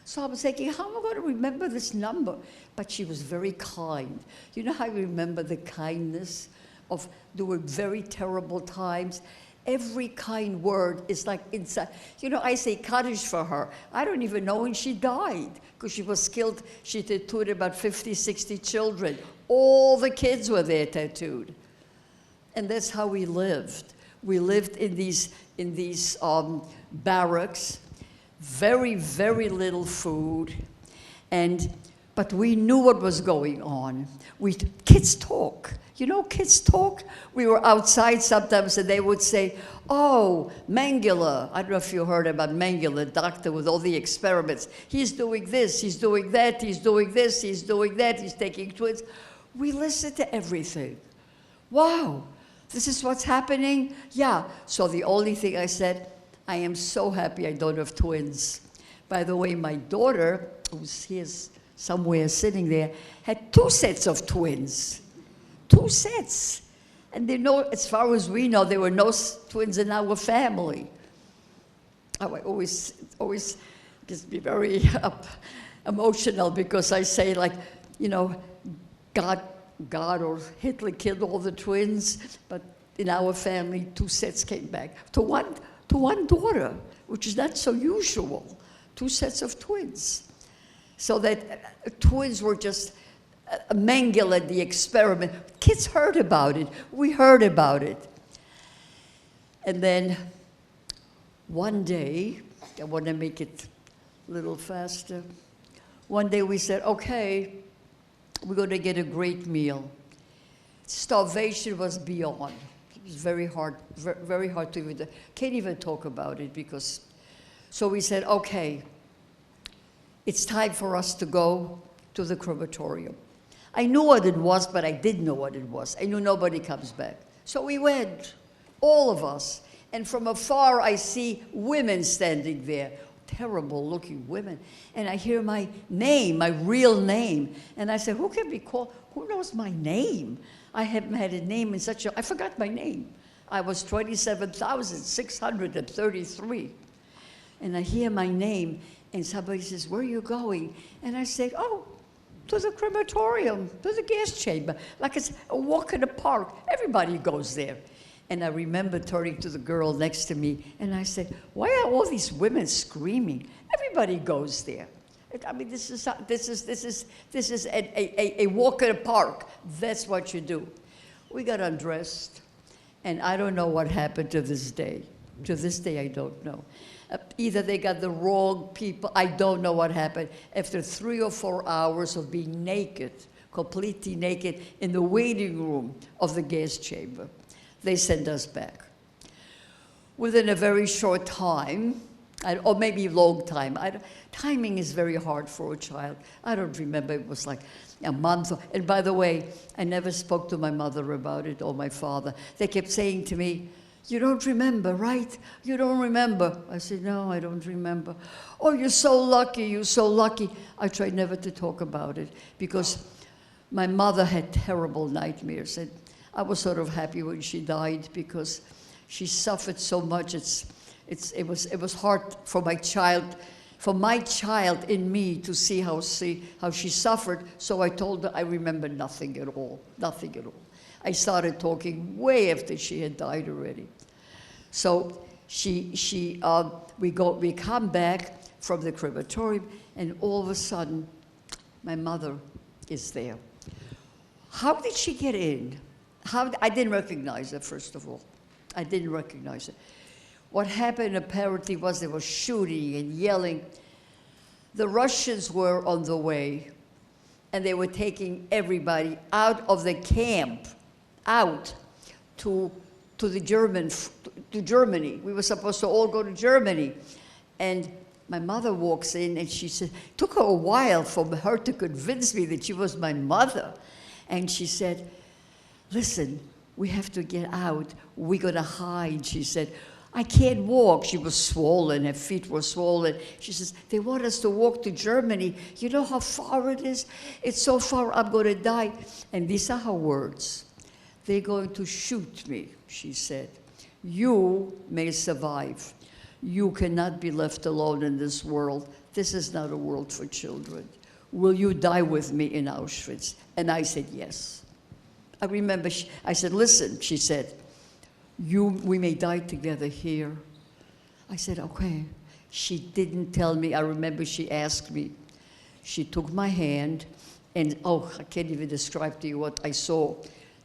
So I was thinking, how am I going to remember this number? But she was very kind. You know how I remember the kindness of doing very terrible times. Every kind word is like inside. You know, I say Kaddish for her. I don't even know when she died, because she was killed. She tattooed about 50, 60 children. All the kids were there tattooed. And that's how we lived. We lived in these barracks, very, very little food, but we knew what was going on. Kids talk. You know, kids talk. We were outside sometimes, and they would say, "Oh, Mengele." I don't know if you heard about Mengele, doctor with all the experiments. He's doing this, he's doing that, he's doing this, he's doing that, he's taking twins. We listened to everything. Wow, this is what's happening? Yeah. So the only thing I said, I am so happy I don't have twins. By the way, my daughter, who's here somewhere sitting there, had 2 sets of twins. 2 sets. And they know, as far as we know, there were no twins in our family. Oh, I always gets me very emotional, because I say, like, you know, God or Hitler killed all the twins, but in our family, 2 sets came back. To one daughter, which is not so usual. 2 sets of twins. So that twins were just Mengele, the experiment. Kids heard about it. We heard about it. And then one day, I want to make it a little faster. One day we said, okay, we're going to get a great meal. Starvation was beyond. It was very hard to even, can't even talk about it, because, so we said, okay, it's time for us to go to the crematorium. I knew what it was, but I didn't know what it was. I knew nobody comes back. So we went, all of us. And from afar, I see women standing there, terrible looking women. And I hear my name, my real name. And I said, who can be called? Who knows my name? I haven't had a name in such a, I forgot my name. I was 27,633. And I hear my name, and somebody says, where are you going? And I say, oh, to the crematorium, to the gas chamber. Like it's a walk in the park. Everybody goes there. And I remember turning to the girl next to me, and I said, why are all these women screaming? Everybody goes there. I mean, this is a walk in the park. That's what you do. We got undressed, and I don't know what happened to this day. To this day, I don't know. Either they got the wrong people, I don't know what happened. After 3 or 4 hours of being naked, completely naked, in the waiting room of the gas chamber, they sent us back. Within a very short time, or maybe a long time, timing is very hard for a child. I don't remember, it was like a month. And by the way, I never spoke to my mother about it, or my father. They kept saying to me, you don't remember, right? You don't remember. I said, no, I don't remember. Oh, you're so lucky, you're so lucky. I tried never to talk about it, because my mother had terrible nightmares. And I was sort of happy when she died, because she suffered so much. It was hard for my child in me to see how she suffered. So I told her I remember nothing at all, nothing at all. I started talking way after she had died already. So we come back from the crematorium, and all of a sudden, my mother is there. How did she get in? I didn't recognize her, first of all. I didn't recognize her. What happened apparently was they were shooting and yelling. The Russians were on the way, and they were taking everybody out of the camp, out to Germany. We were supposed to all go to Germany. And my mother walks in, and she said, it took her a while for her to convince me that she was my mother. And she said, listen, we have to get out. We're going to hide. She said, I can't walk. She was swollen. Her feet were swollen. She says, they want us to walk to Germany. You know how far it is? It's so far, I'm going to die. And these are her words. They're going to shoot me, she said. You may survive. You cannot be left alone in this world. This is not a world for children. Will you die with me in Auschwitz? And I said, yes. I remember I said, listen, she said, we may die together here. I said, okay. She didn't tell me. I remember she asked me. She took my hand, and I can't even describe to you what I saw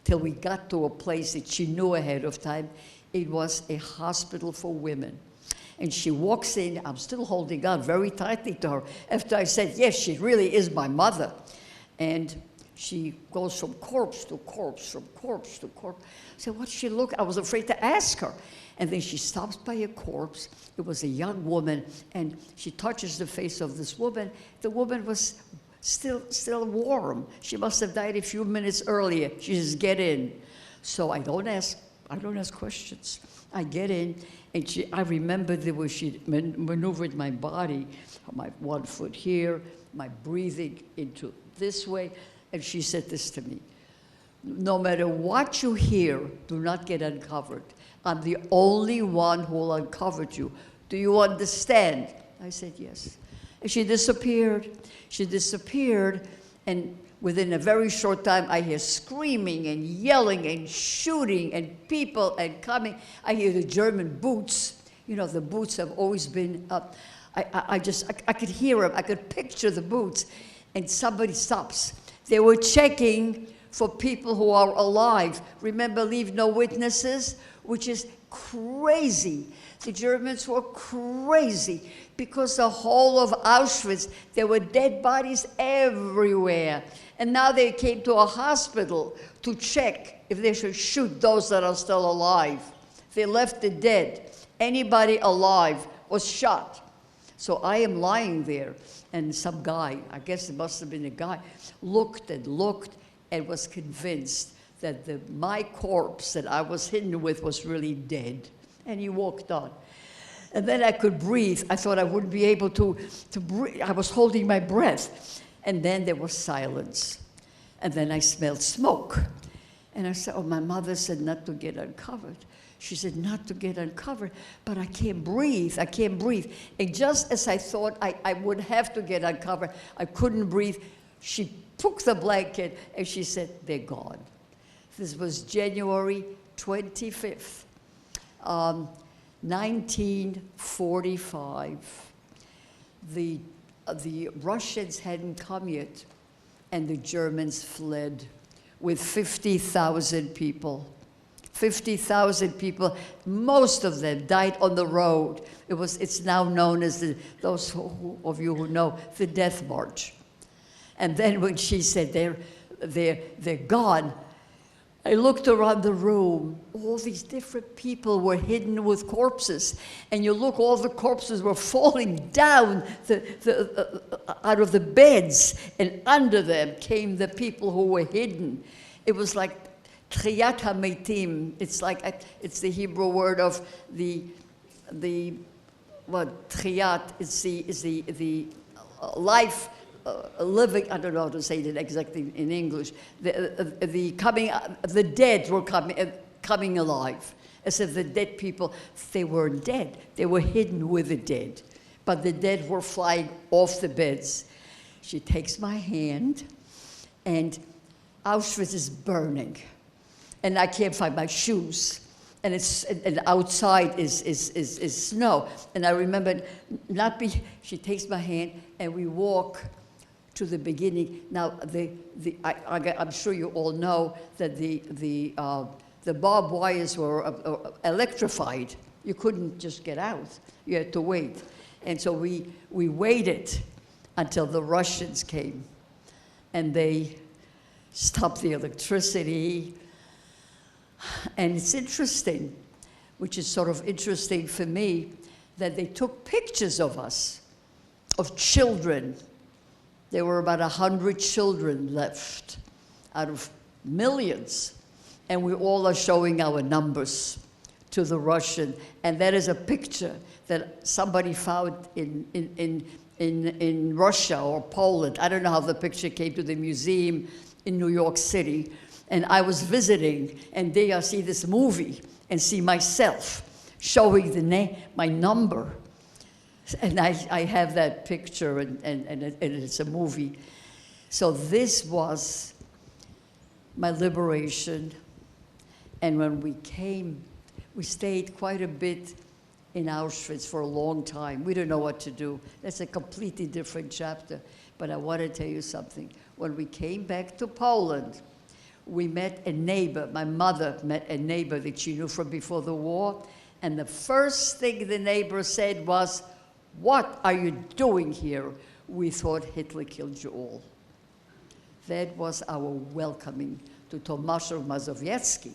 till we got to a place that she knew ahead of time. It was a hospital for women. And she walks in, I'm still holding on very tightly to her, after I said, yes, she really is my mother. And she goes from corpse to corpse, from corpse to corpse. I said, what's she look? I was afraid to ask her. And then she stops by a corpse. It was a young woman, and she touches the face of this woman. The woman was still warm. She must have died a few minutes earlier. She says, get in. So I don't ask questions. I get in, and I remember the way she maneuvered my body, my one foot here, my breathing into this way, and she said this to me: no matter what you hear, do not get uncovered. I'm the only one who will uncover you. Do you understand? I said, yes. And she disappeared. She disappeared, and within a very short time, I hear screaming and yelling and shooting and people and coming. I hear the German boots. You know, the boots have always been up. I could hear them. I could picture the boots. And somebody stops. They were checking for people who are alive. Remember, leave no witnesses, which is crazy. The Germans were crazy because the whole of Auschwitz, there were dead bodies everywhere. And now they came to a hospital to check if they should shoot those that are still alive. They left the dead. Anybody alive was shot. So I am lying there, and some guy, I guess it must have been a guy, looked and was convinced that my corpse that I was hidden with was really dead. And he walked on. And then I could breathe. I thought I wouldn't be able to breathe. I was holding my breath. And then there was silence. And then I smelled smoke. And I said, oh, my mother said not to get uncovered. She said not to get uncovered, but I can't breathe. I can't breathe. And just as I thought I would have to get uncovered, I couldn't breathe. She took the blanket and she said, they're gone. This was January 25th. 1945, the Russians hadn't come yet, and the Germans fled with 50,000 people. 50,000 people, most of them died on the road. It's now known as, those of you who know, the Death March. And then when she said they're gone, I looked around the room. All these different people were hidden with corpses. And you look, all the corpses were falling down out of the beds. And under them came the people who were hidden. It was like Triyat HaMeitim. It's the Hebrew word of Triyat is the life. Living, I don't know how to say it exactly in English. The dead were coming alive, as if the dead people, they weren't dead. They were hidden with the dead, but the dead were flying off the beds. She takes my hand, and Auschwitz is burning, and I can't find my shoes. And outside is snow. And I remember she takes my hand, and we walk to the beginning. Now, I'm sure you all know that the barbed wires were electrified. You couldn't just get out. You had to wait. And so we waited until the Russians came, and they stopped the electricity. And it's interesting, which is sort of interesting for me, that they took pictures of us, of children. There were about 100 children left out of millions. And we all are showing our numbers to the Russian. And that is a picture that somebody found in Russia or Poland. I don't know how the picture came to the museum in New York City. And I was visiting, and there I see this movie and see myself showing my number. And I have that picture, and it's a movie. So this was my liberation. And when we came, we stayed quite a bit in Auschwitz for a long time. We didn't know what to do. That's a completely different chapter. But I want to tell you something. When we came back to Poland, we met a neighbor. My mother met a neighbor that she knew from before the war. And the first thing the neighbor said was, "What are you doing here? We thought Hitler killed you all." That was our welcoming to Tomaszew Mazowiecki,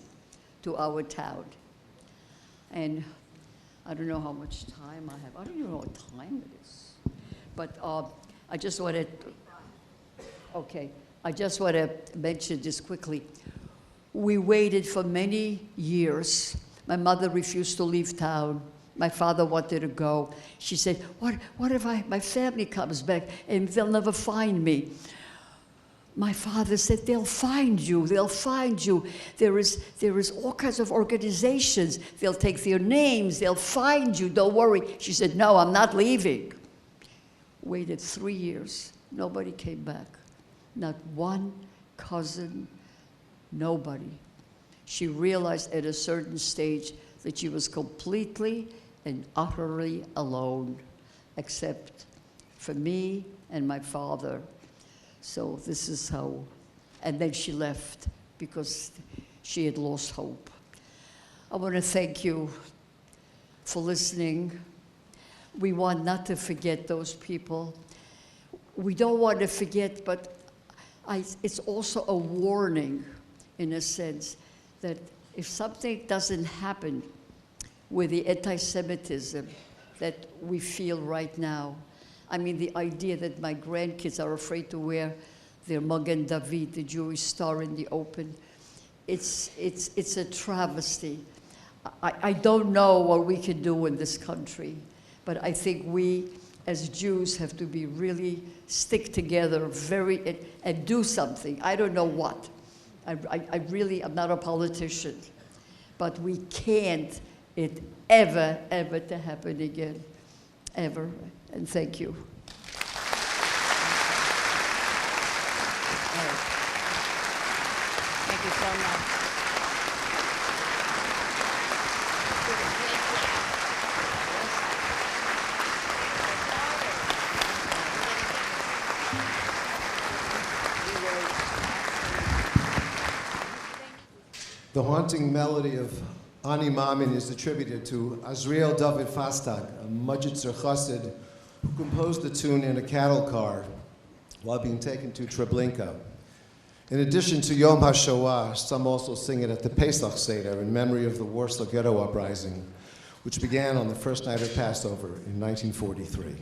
to our town. And I don't know how much time I have. I don't even know what time it is. But I just wanted, okay, I just want to mention this quickly. We waited for many years. My mother refused to leave town. My father wanted to go. She said, what if my family comes back and they'll never find me? My father said, they'll find you, they'll find you. There is all kinds of organizations. They'll take their names, they'll find you, don't worry. She said, no, I'm not leaving. Waited 3 years, nobody came back. Not one cousin, nobody. She realized at a certain stage that she was completely and utterly alone, except for me and my father. So this is how, and then she left because she had lost hope. I want to thank you for listening. We want not to forget those people. We don't want to forget, but it's also a warning, in a sense, that if something doesn't happen with the anti-Semitism that we feel right now, I mean, the idea that my grandkids are afraid to wear their Magen David, the Jewish star in the open, it's a travesty. I don't know what we can do in this country, but I think we, as Jews, have to be really stick together and do something. I don't know what. I really am not a politician, but we can't it ever to happen again, ever. And thank you. Thank you so much. The haunting melody of Ani Mamin is attributed to Azriel David Fastag, a Mujitzer Chassid, who composed the tune in a cattle car while being taken to Treblinka. In addition to Yom HaShoah, some also sing it at the Pesach Seder in memory of the Warsaw Ghetto Uprising, which began on the first night of Passover in 1943.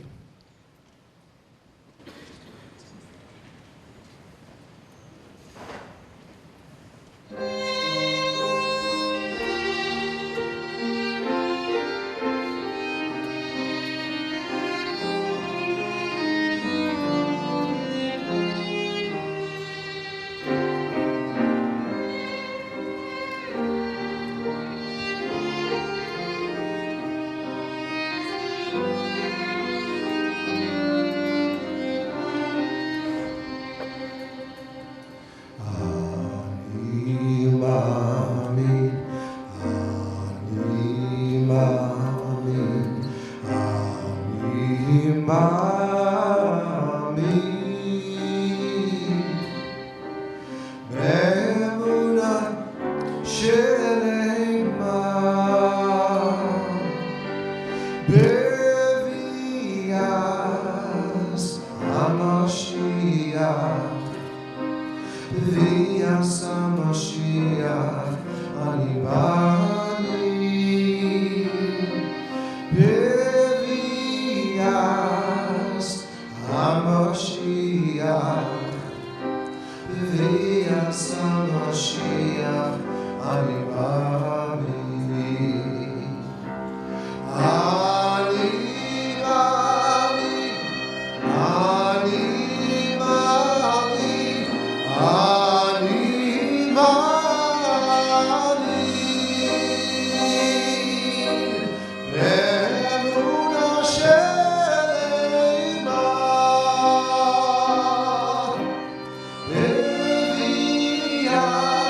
Yeah.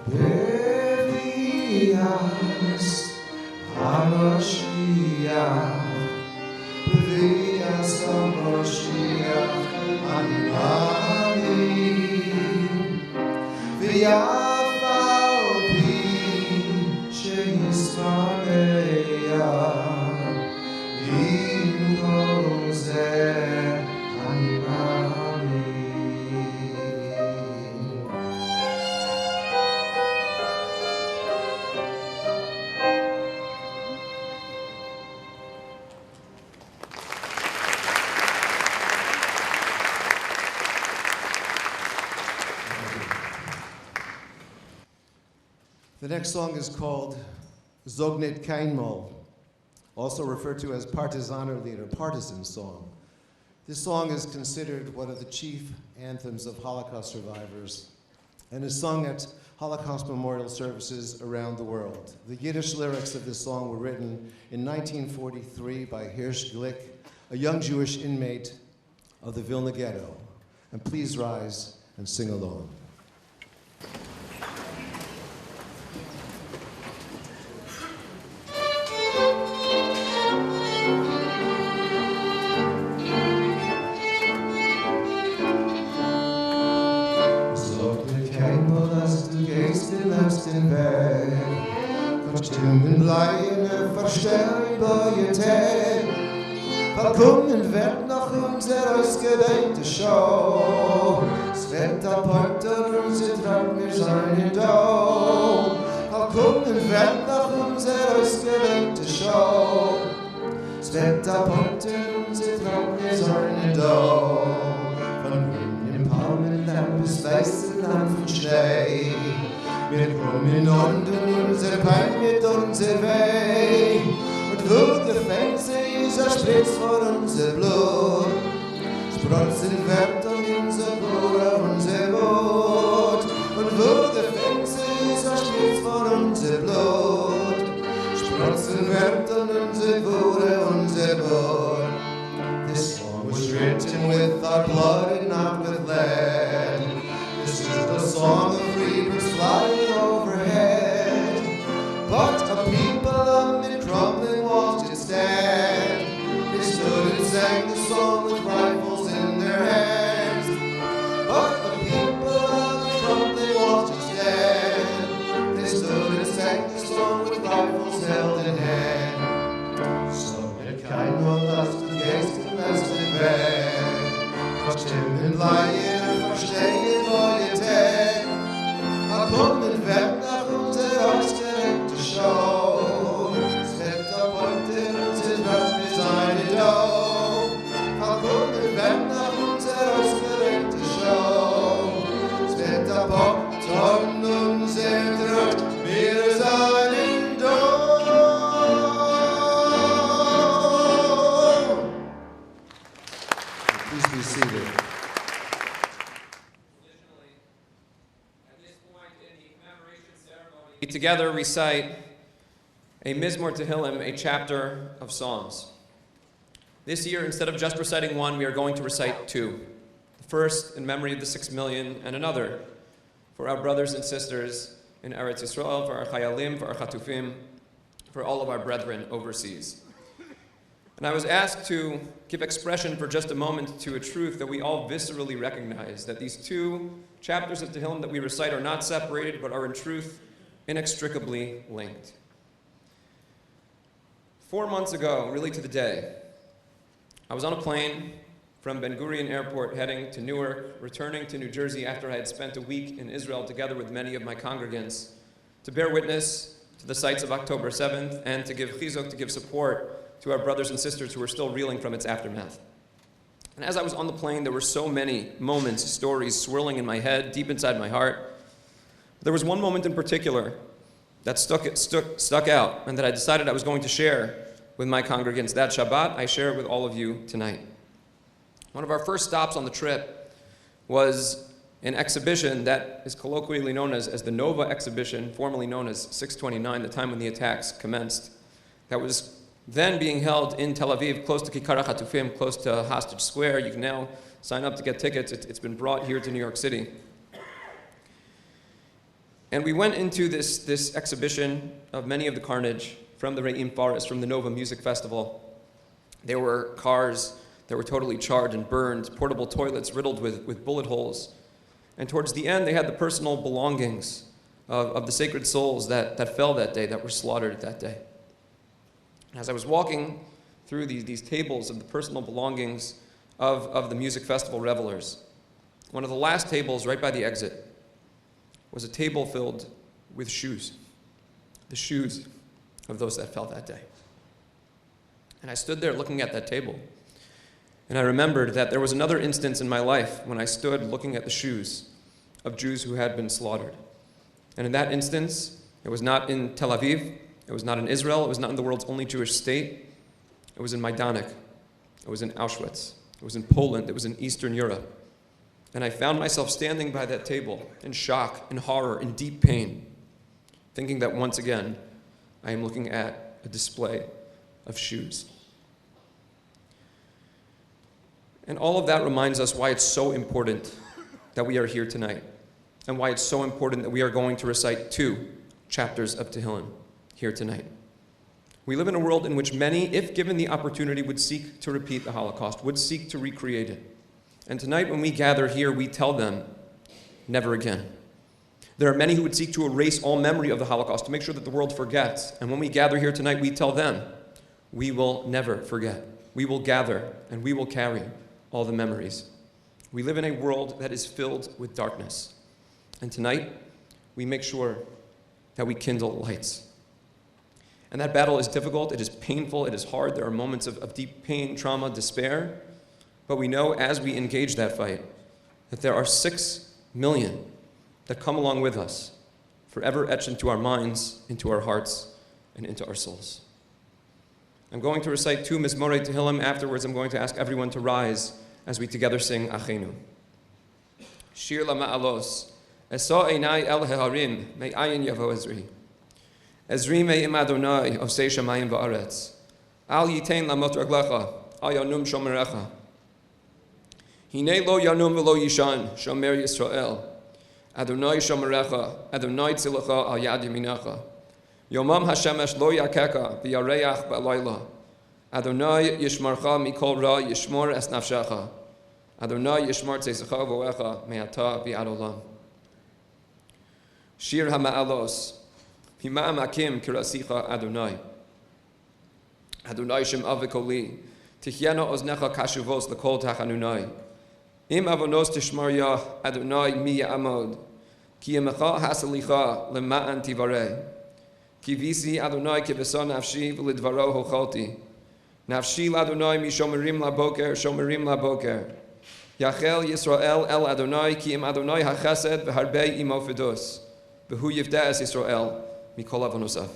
Bevias HaMashiach, Bevias HaMashiach, Ani V'yaf al pi she'yisrael, im kol zeh ani The next song is called Zognet Keinmal, also referred to as Partisanerlied or partisan song. This song is considered one of the chief anthems of Holocaust survivors and is sung at Holocaust memorial services around the world. The Yiddish lyrics of this song were written in 1943 by Hirsch Glick, a young Jewish inmate of the Vilna Ghetto. And please rise and sing along. Stimmen bleiben verstärkt bei ihr Tag. Willkommen wird nach unserer ausgedehnte Show. Es wird apart und sie tragen wir seine Dau. Willkommen wird nach unserer ausgedehnte Show. Es wird apart und sie tragen wir seine Dau. Von grünen Palmenland bis weißen Land von Schnee. Wir kommen unten unser Pein mit unser Weg. Und wo gefällt sich, spritzt vor unser Blut. Sprotzen wird um unser Torah, unser Boot. Und wo gefällt sich, spritzt vor unser Blut. Sprotzen wird um unser Torah, unser Boot. This song was written with our blood and not with lead. This is the song of rebirds flying overhead. But a people amid crumbling walls did stand. They stood and sang the song with rifles in their hands. But the people amid crumbling walls did stand. They stood and sang the song with rifles held in hand. So it kind of lost the gates and last it back. Crushed him in lion, verstehen neue Tag. Kommen wird nach unserer ausgedehnten Show. Es wird heute unser Land für seine Dau. Kommen wird nach unserer ausgedehnten Show. Es wird heute unser Land für seine Dau. Please be seated. Together recite a Mizmor Tehillim, a chapter of Psalms. This year, instead of just reciting one, we are going to recite two. The first in memory of the 6 million, and another for our brothers and sisters in Eretz Yisrael, for our Chayalim, for our Chatufim, for all of our brethren overseas. And I was asked to give expression for just a moment to a truth that we all viscerally recognize, that these two chapters of Tehillim that we recite are not separated, but are in truth inextricably linked. 4 months ago, really to the day, I was on a plane from Ben Gurion Airport heading to Newark, returning to New Jersey after I had spent a week in Israel together with many of my congregants to bear witness to the sights of October 7th and to give chizuk, to give support to our brothers and sisters who are still reeling from its aftermath. And as I was on the plane, there were so many moments, stories swirling in my head, deep inside my heart. There was one moment in particular that stuck out and that I decided I was going to share with my congregants that Shabbat. I share it with all of you tonight. One of our first stops on the trip was an exhibition that is colloquially known as the Nova exhibition, formerly known as 629, the time when the attacks commenced, that was then being held in Tel Aviv, close to Kikar HaChatufim, close to Hostage Square. You can now sign up to get tickets. It's been brought here to New York City. And we went into this exhibition of many of the carnage from the Re'im Forest, from the Nova Music Festival. There were cars that were totally charred and burned, portable toilets riddled with bullet holes. And towards the end, they had the personal belongings of the sacred souls that fell that day, that were slaughtered that day. And as I was walking through these tables of the personal belongings of the music festival revelers, one of the last tables right by the exit was a table filled with shoes, the shoes of those that fell that day. And I stood there looking at that table, and I remembered that there was another instance in my life when I stood looking at the shoes of Jews who had been slaughtered. And in that instance, it was not in Tel Aviv, it was not in Israel, it was not in the world's only Jewish state, it was in Majdanek, it was in Auschwitz, it was in Poland, it was in Eastern Europe. And I found myself standing by that table in shock, in horror, in deep pain, thinking that once again, I am looking at a display of shoes. And all of that reminds us why it's so important that we are here tonight, and why it's so important that we are going to recite 2 chapters of Tehillim here tonight. We live in a world in which many, if given the opportunity, would seek to repeat the Holocaust, would seek to recreate it. And tonight when we gather here, we tell them, never again. There are many who would seek to erase all memory of the Holocaust, to make sure that the world forgets. And when we gather here tonight, we tell them, we will never forget. We will gather and we will carry all the memories. We live in a world that is filled with darkness. And tonight, we make sure that we kindle lights. And that battle is difficult, it is painful, it is hard. There are moments of deep pain, trauma, despair. But we know as we engage that fight that there are 6 million that come along with us, forever etched into our minds, into our hearts, and into our souls. I'm going to recite 2 Mizmorei Tehillim. Afterwards, I'm going to ask everyone to rise as we together sing Achenu. Shir LaMa'alos, Esa Einai El Heharim, Me'ayin Yavo Ezri. Ezri Me'im Adonai, Osei Shamayim Va'aretz. Al Yitein Lamot Raglecha, Al Yanum Shomerecha. Hine Lo Yanum V'Lo Yishan, Shomer Yisrael. Adonai Shomerecha, Adonai Tzilecha Al Yad Yaminacha. Yomam Hashemesh Lo Yakeka, V'Yareach Ba'Layla. Adonai Yishmarcha Mikol Ra Yishmor Es Nafshecha. Adonai Yishmar Tzesecha Voecha Me'ata V'Ad Olam. Shir HaMa'alos. Hima'am Akim Kirasicha Adonai. Adonai Shem Avikoli. Tichyena Oznecha Kashuvos L'Kol Tachanunai. Im Avonos Tishmarya Adonai Mi Ya'amod. Ki Yemecha Hasalicha Lema'an Tivarei. Ki Visi Adonai Kivesa Nafshi V'Lidvaro Hochalti. Nafshi L'Adonai Mi Shomerim LaBoker Shomerim LaBoker. Yachel Yisrael El Adonai Ki Im Adonai HaChesed V'Harbei Imo Fidus. V'Hu Yivda Es Yisrael Mikol Avonosav.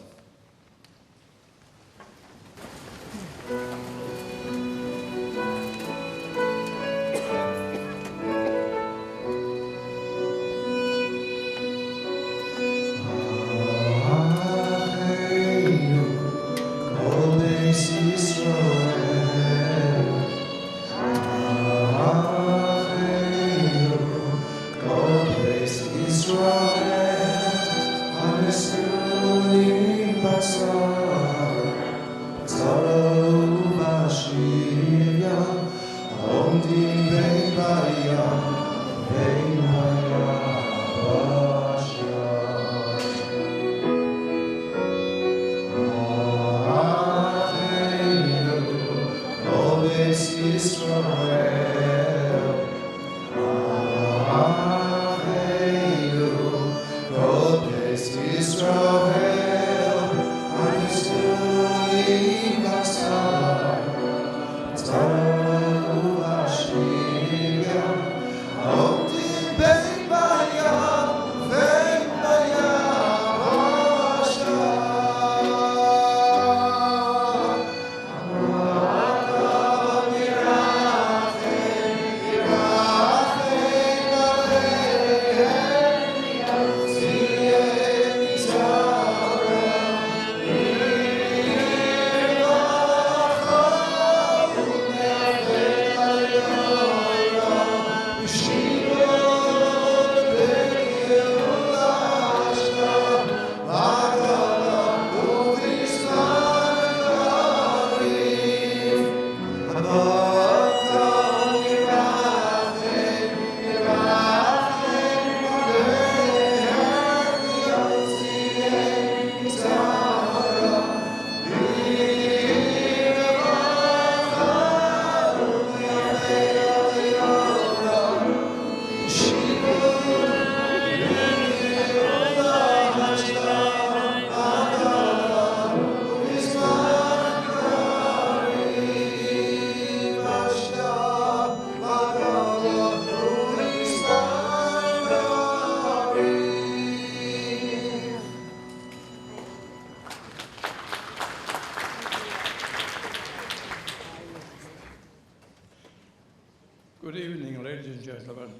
gentlemen.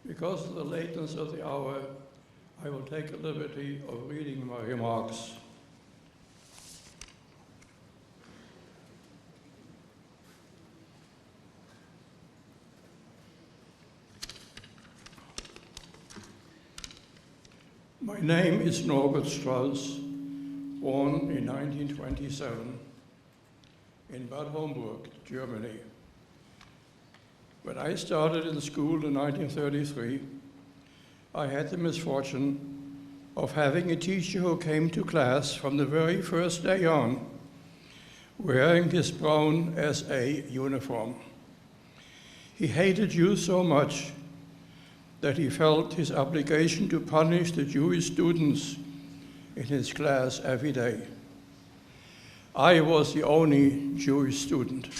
Because of the lateness of the hour, I will take the liberty of reading my remarks. My name is Norbert Strauss, born in 1927 in Bad Homburg, Germany. When I started in school in 1933, I had the misfortune of having a teacher who came to class from the very first day on, wearing his brown SA uniform. He hated Jews so much that he felt his obligation to punish the Jewish students in his class every day. I was the only Jewish student.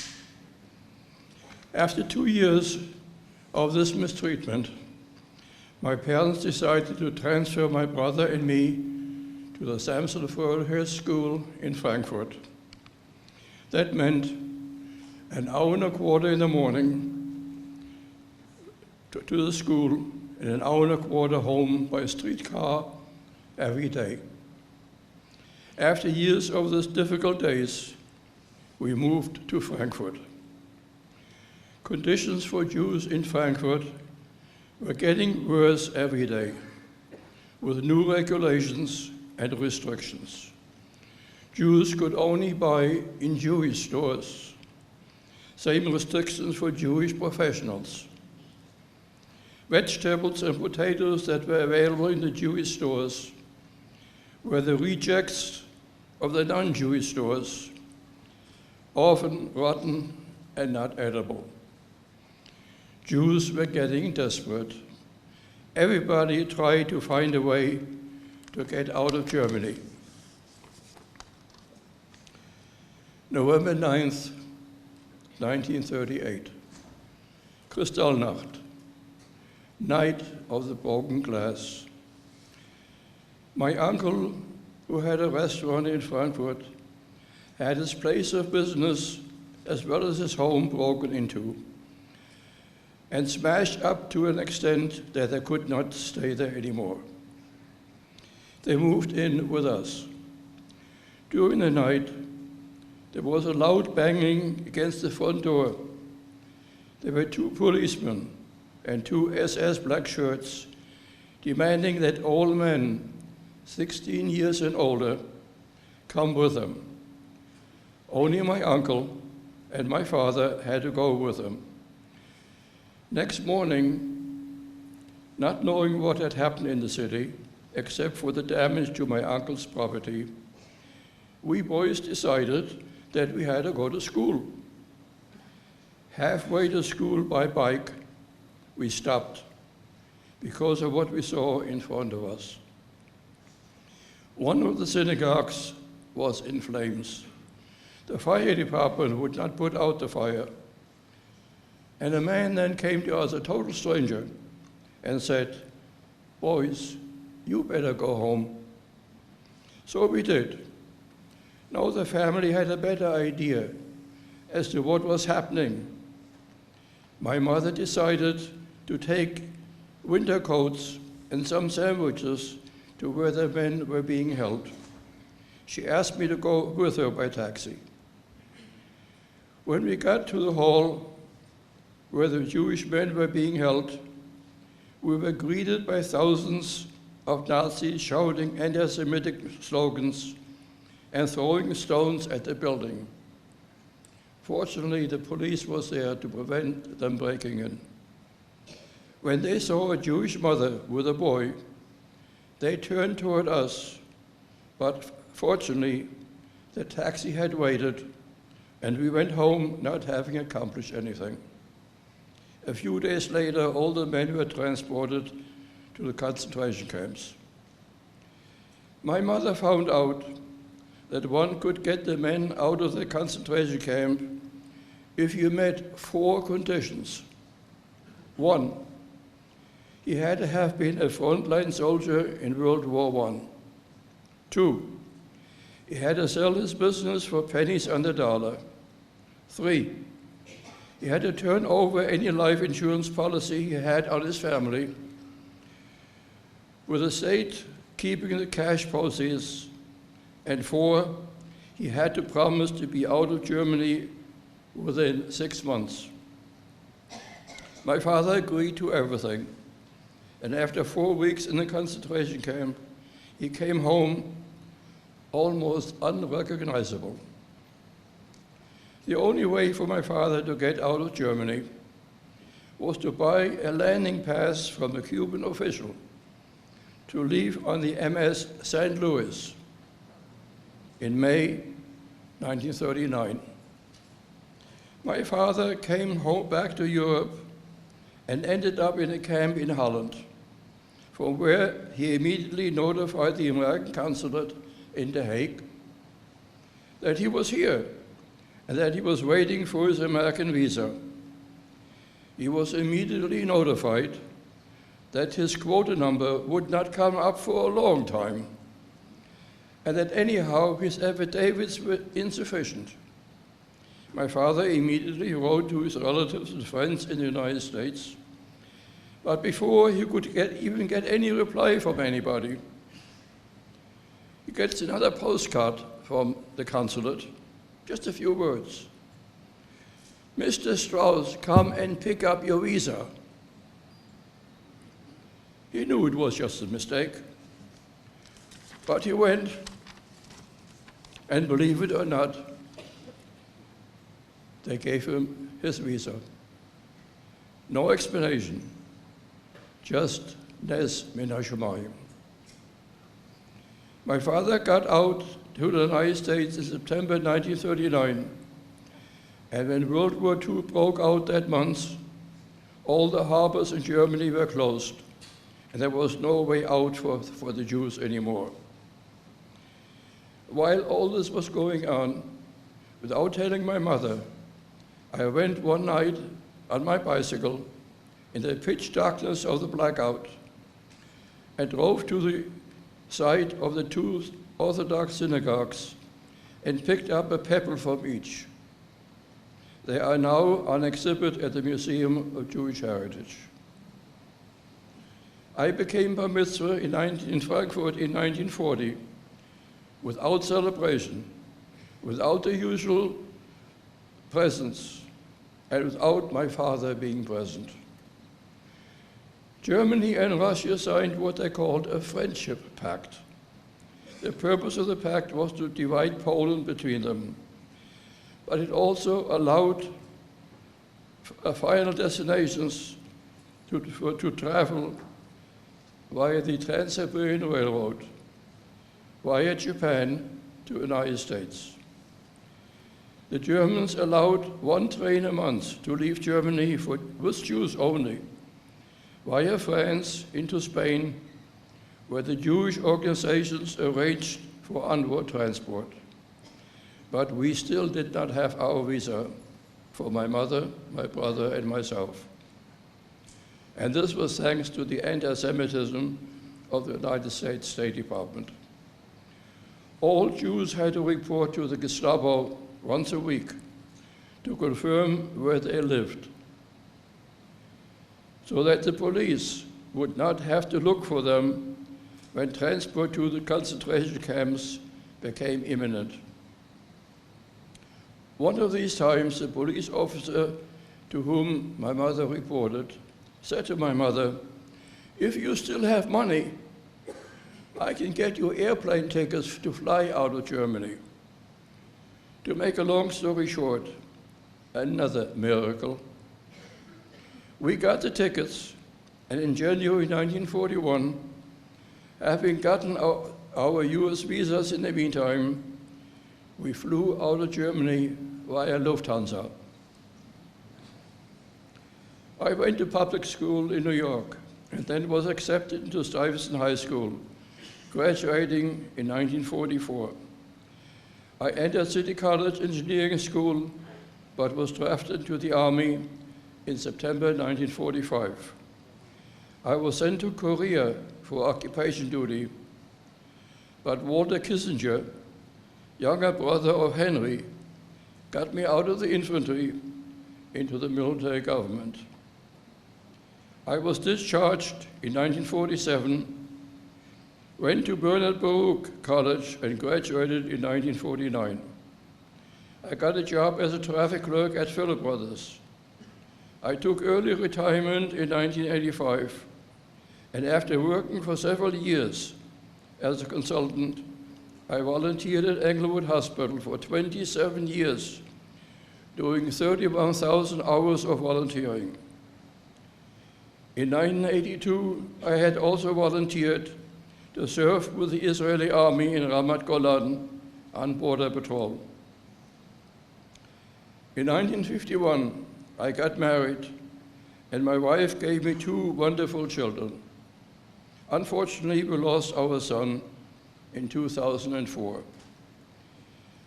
After 2 years of this mistreatment, my parents decided to transfer my brother and me to the Samson Furlhurst School in Frankfurt. That meant an hour and a quarter in the morning to the school and an hour and a quarter home by streetcar every day. After years of these difficult days, we moved to Frankfurt. Conditions for Jews in Frankfurt were getting worse every day, with new regulations and restrictions. Jews could only buy in Jewish stores. Same restrictions for Jewish professionals. Vegetables and potatoes that were available in the Jewish stores were the rejects of the non-Jewish stores, often rotten and not edible. Jews were getting desperate. Everybody tried to find a way to get out of Germany. November 9th, 1938. Kristallnacht, night of the broken glass. My uncle, who had a restaurant in Frankfurt, had his place of business as well as his home broken into and smashed up to an extent that they could not stay there anymore. They moved in with us. During the night, there was a loud banging against the front door. There were 2 policemen and 2 SS black shirts demanding that all men 16 years and older come with them. Only my uncle and my father had to go with them. Next morning, not knowing what had happened in the city, except for the damage to my uncle's property, we boys decided that we had to go to school. Halfway to school by bike, we stopped because of what we saw in front of us. One of the synagogues was in flames. The fire department would not put out the fire. And a man then came to us, a total stranger, and said, "Boys, you better go home." So we did. Now the family had a better idea as to what was happening. My mother decided to take winter coats and some sandwiches to where the men were being held. She asked me to go with her by taxi. When we got to the hall where the Jewish men were being held, we were greeted by thousands of Nazis shouting anti-Semitic slogans and throwing stones at the building. Fortunately, the police was there to prevent them breaking in. When they saw a Jewish mother with a boy, they turned toward us, but fortunately, the taxi had waited, and we went home not having accomplished anything. A few days later, all the men were transported to the concentration camps. My mother found out that one could get the men out of the concentration camp if you met 4 conditions. 1, he had to have been a frontline soldier in World War I. 2, he had to sell his business for pennies on the dollar. 3, He had to turn over any life insurance policy he had on his family, with the state keeping the cash proceeds, and 4, he had to promise to be out of Germany within 6 months. My father agreed to everything, and after 4 weeks in the concentration camp, he came home almost unrecognizable. The only way for my father to get out of Germany was to buy a landing pass from a Cuban official to leave on the MS St. Louis in May 1939. My father came home back to Europe and ended up in a camp in Holland, from where he immediately notified the American consulate in The Hague that he was here and that he was waiting for his American visa. He was immediately notified that his quota number would not come up for a long time, and that anyhow his affidavits were insufficient. My father immediately wrote to his relatives and friends in the United States, but before he could even get any reply from anybody, he gets another postcard from the consulate, just a few words. Mr. Strauss, come and pick up your visa. He knew it was just a mistake, but he went, and believe it or not, they gave him his visa. No explanation, just Nes Min HaShamayim. My father got out to the United States in September 1939, and when World War II broke out that month, all the harbors in Germany were closed, and there was no way out for the Jews anymore. While all this was going on, without telling my mother, I went one night on my bicycle in the pitch darkness of the blackout and drove to the site of the 2 Orthodox synagogues and picked up a pebble from each. They are now on exhibit at the Museum of Jewish Heritage. I became bar mitzvah in Frankfurt in 1940, without celebration, without the usual presents, and without my father being present. Germany and Russia signed what they called a friendship pact. The purpose of the pact was to divide Poland between them, but it also allowed final destinations to travel via the Trans-Siberian Railroad, via Japan to the United States. The Germans allowed 1 train a month to leave Germany with Jews only, via France into Spain, where the Jewish organizations arranged for onward transport. But we still did not have our visa for my mother, my brother, and myself. And this was thanks to the anti-Semitism of the United States State Department. All Jews had to report to the Gestapo once a week to confirm where they lived, so that the police would not have to look for them when transport to the concentration camps became imminent. One of these times, the police officer to whom my mother reported said to my mother, "If you still have money, I can get you airplane tickets to fly out of Germany." To make a long story short, another miracle. We got the tickets, and in January 1941, having gotten our US visas in the meantime, we flew out of Germany via Lufthansa. I went to public school in New York and then was accepted into Stuyvesant High School, graduating in 1944. I entered City College Engineering School, but was drafted into the Army in September 1945. I was sent to Korea for occupation duty, but Walter Kissinger, younger brother of Henry, got me out of the infantry into the military government. I was discharged in 1947, went to Bernard Baruch College and graduated in 1949. I got a job as a traffic clerk at Philip Brothers. I took early retirement in 1985, and after working for several years as a consultant, I volunteered at Englewood Hospital for 27 years, doing 31,000 hours of volunteering. In 1982, I had also volunteered to serve with the Israeli army in Ramat Golan on border patrol. In 1951, I got married, and my wife gave me 2 wonderful children. Unfortunately, we lost our son in 2004.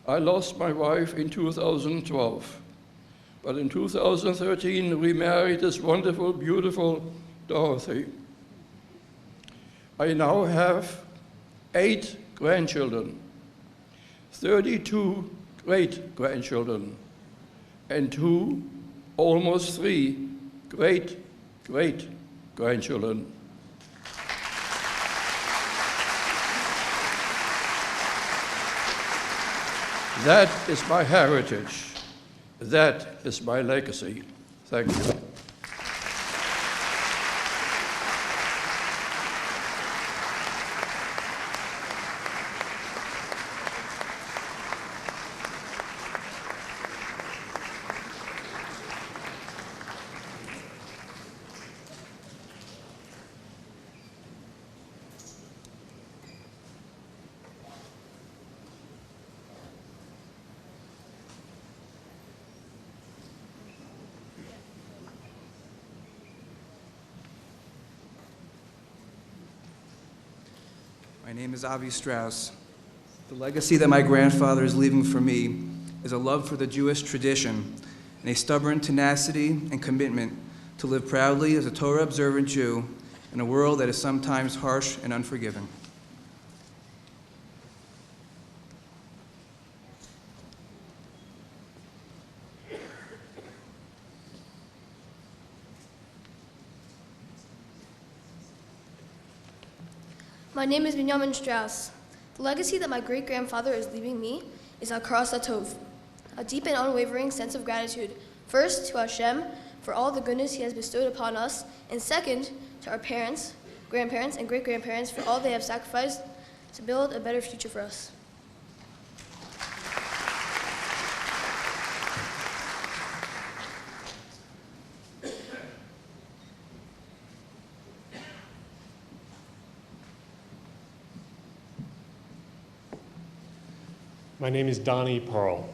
I lost my wife in 2012, but in 2013, we married this wonderful, beautiful Dorothy. I now have 8 grandchildren, 32 great-grandchildren, and 2, almost 3, great-great-grandchildren. That is my heritage. That is my legacy. Thank you. My name is Avi Strauss. The legacy that my grandfather is leaving for me is a love for the Jewish tradition and a stubborn tenacity and commitment to live proudly as a Torah-observant Jew in a world that is sometimes harsh and unforgiving. My name is Benjamin Strauss. The legacy that my great-grandfather is leaving me is Hakaras Hatov, a deep and unwavering sense of gratitude, first to Hashem for all the goodness He has bestowed upon us, and second to our parents, grandparents, and great-grandparents for all they have sacrificed to build a better future for us. My name is Donnie Pearl.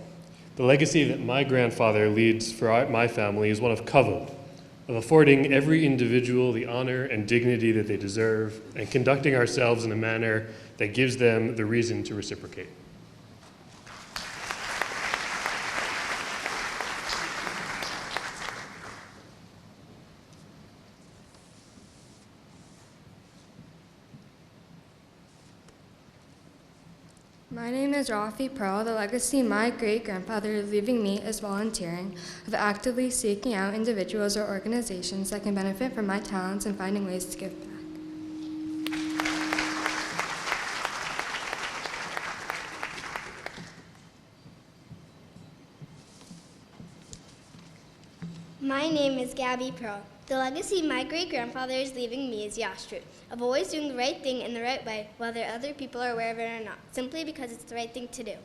The legacy that my grandfather leads for my family is one of kavod, of affording every individual the honor and dignity that they deserve, and conducting ourselves in a manner that gives them the reason to reciprocate. My name is Rafi Pearl. The legacy my great-grandfather is leaving me is volunteering, of actively seeking out individuals or organizations that can benefit from my talents and finding ways to give back. My name is Gabby Pearl. The legacy my great-grandfather is leaving me is Yashrut, of always doing the right thing in the right way, whether other people are aware of it or not, simply because it's the right thing to do.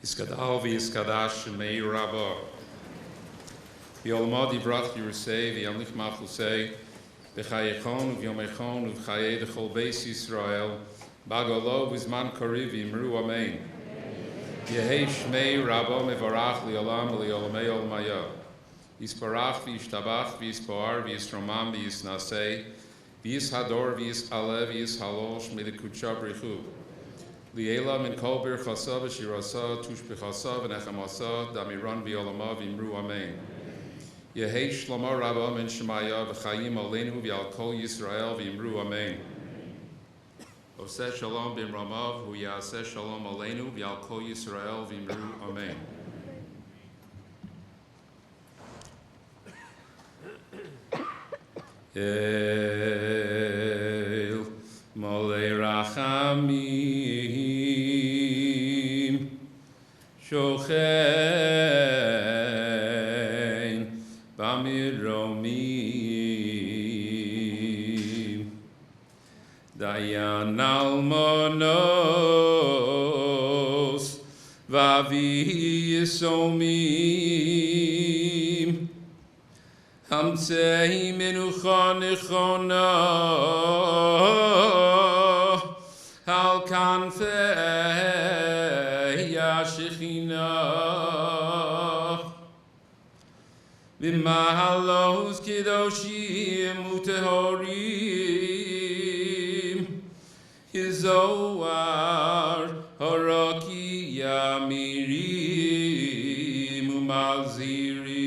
Iskadal v'yiskadash mei rabba. V'yolmadi brat Yerusei v'yamlich machlusei v'chayechon v'yomechon v'chayei d'chol beis Yisrael bagolo v'zman kariv v'imru amen. Yehei shmei rabba mevarach li'olam v'li'olamei olmaya. Yisparach v'yishtabach v'yispoar v'yisromam v'yisnasei v'yishador v'yis'aleh v'yishalosh me'likutcha brichu. Liela min kol birchasa v'shirasa tush b'chasa v'nechamasa damiran v'yolama v'imru amen. Yehei shlama rabba min shemaya v'chayim aleinu v'yal kol Yisrael v'imru amen. Oseh shalom b'im ramav hu yaseh shalom aleinu v'yal kol Yisrael v'imru amen. El molei rachamim shochein b'miromim dayan almonos v'avi yisomim hamtzei menucha nechona al kanfei yashechina v'mahalos kedoshim utehorim hizoar haraki yamirim umalzirim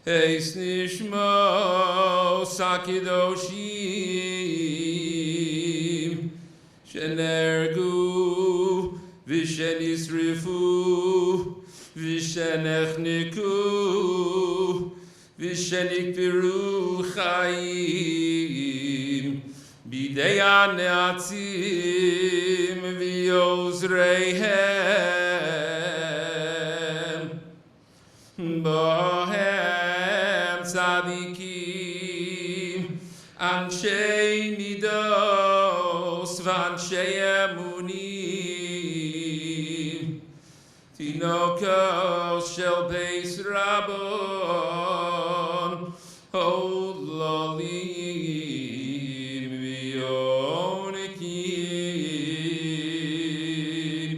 eis nishmo sakidoshim shenergu v'shenisrifu v'shenechniku v'shenikbiru chayim bidei haneatzim v'yozreihem bohem tzadikim anshei midos v'anshei emunim tinokos shel beis rabon hololim v'yonekim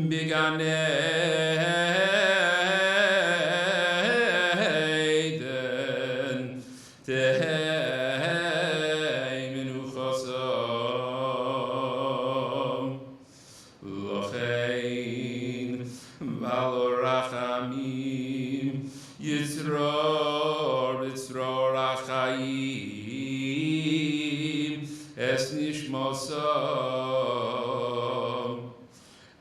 biganei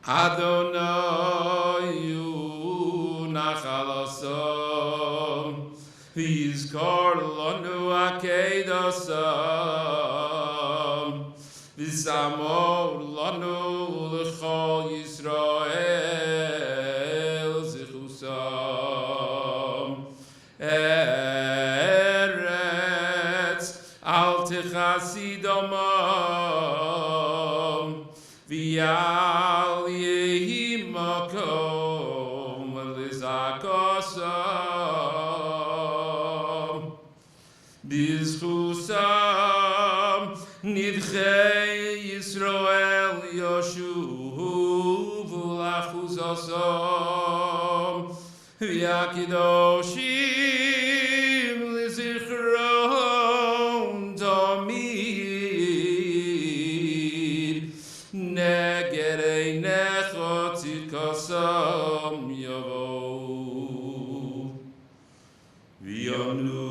Adonai nachalasom v'yizkor lanu akedasam v'samor lanu l'chol Yisrael zichusam eretz al tichasidamam v'yal Chasom, V'yakidoshim L'zichron Tamid, Neged Einecho Tzidkasam Yavo, V'yamnu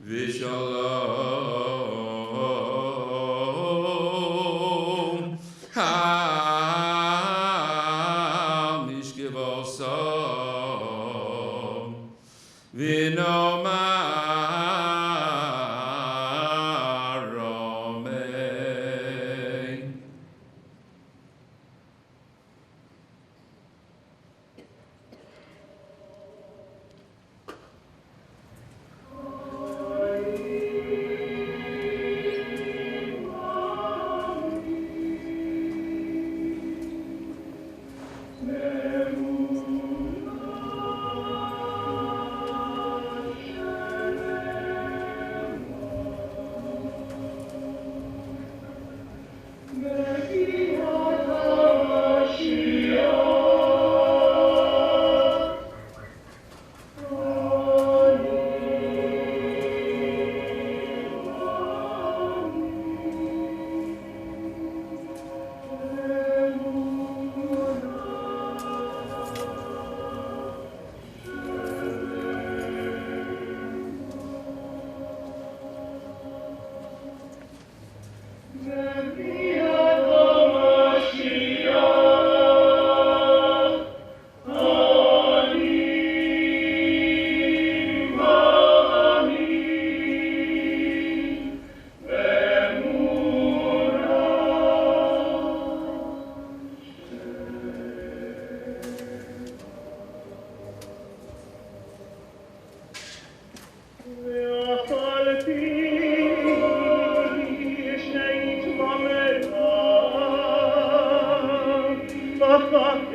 V'shalom HaMishkevosam V'nomar Amen. Fuck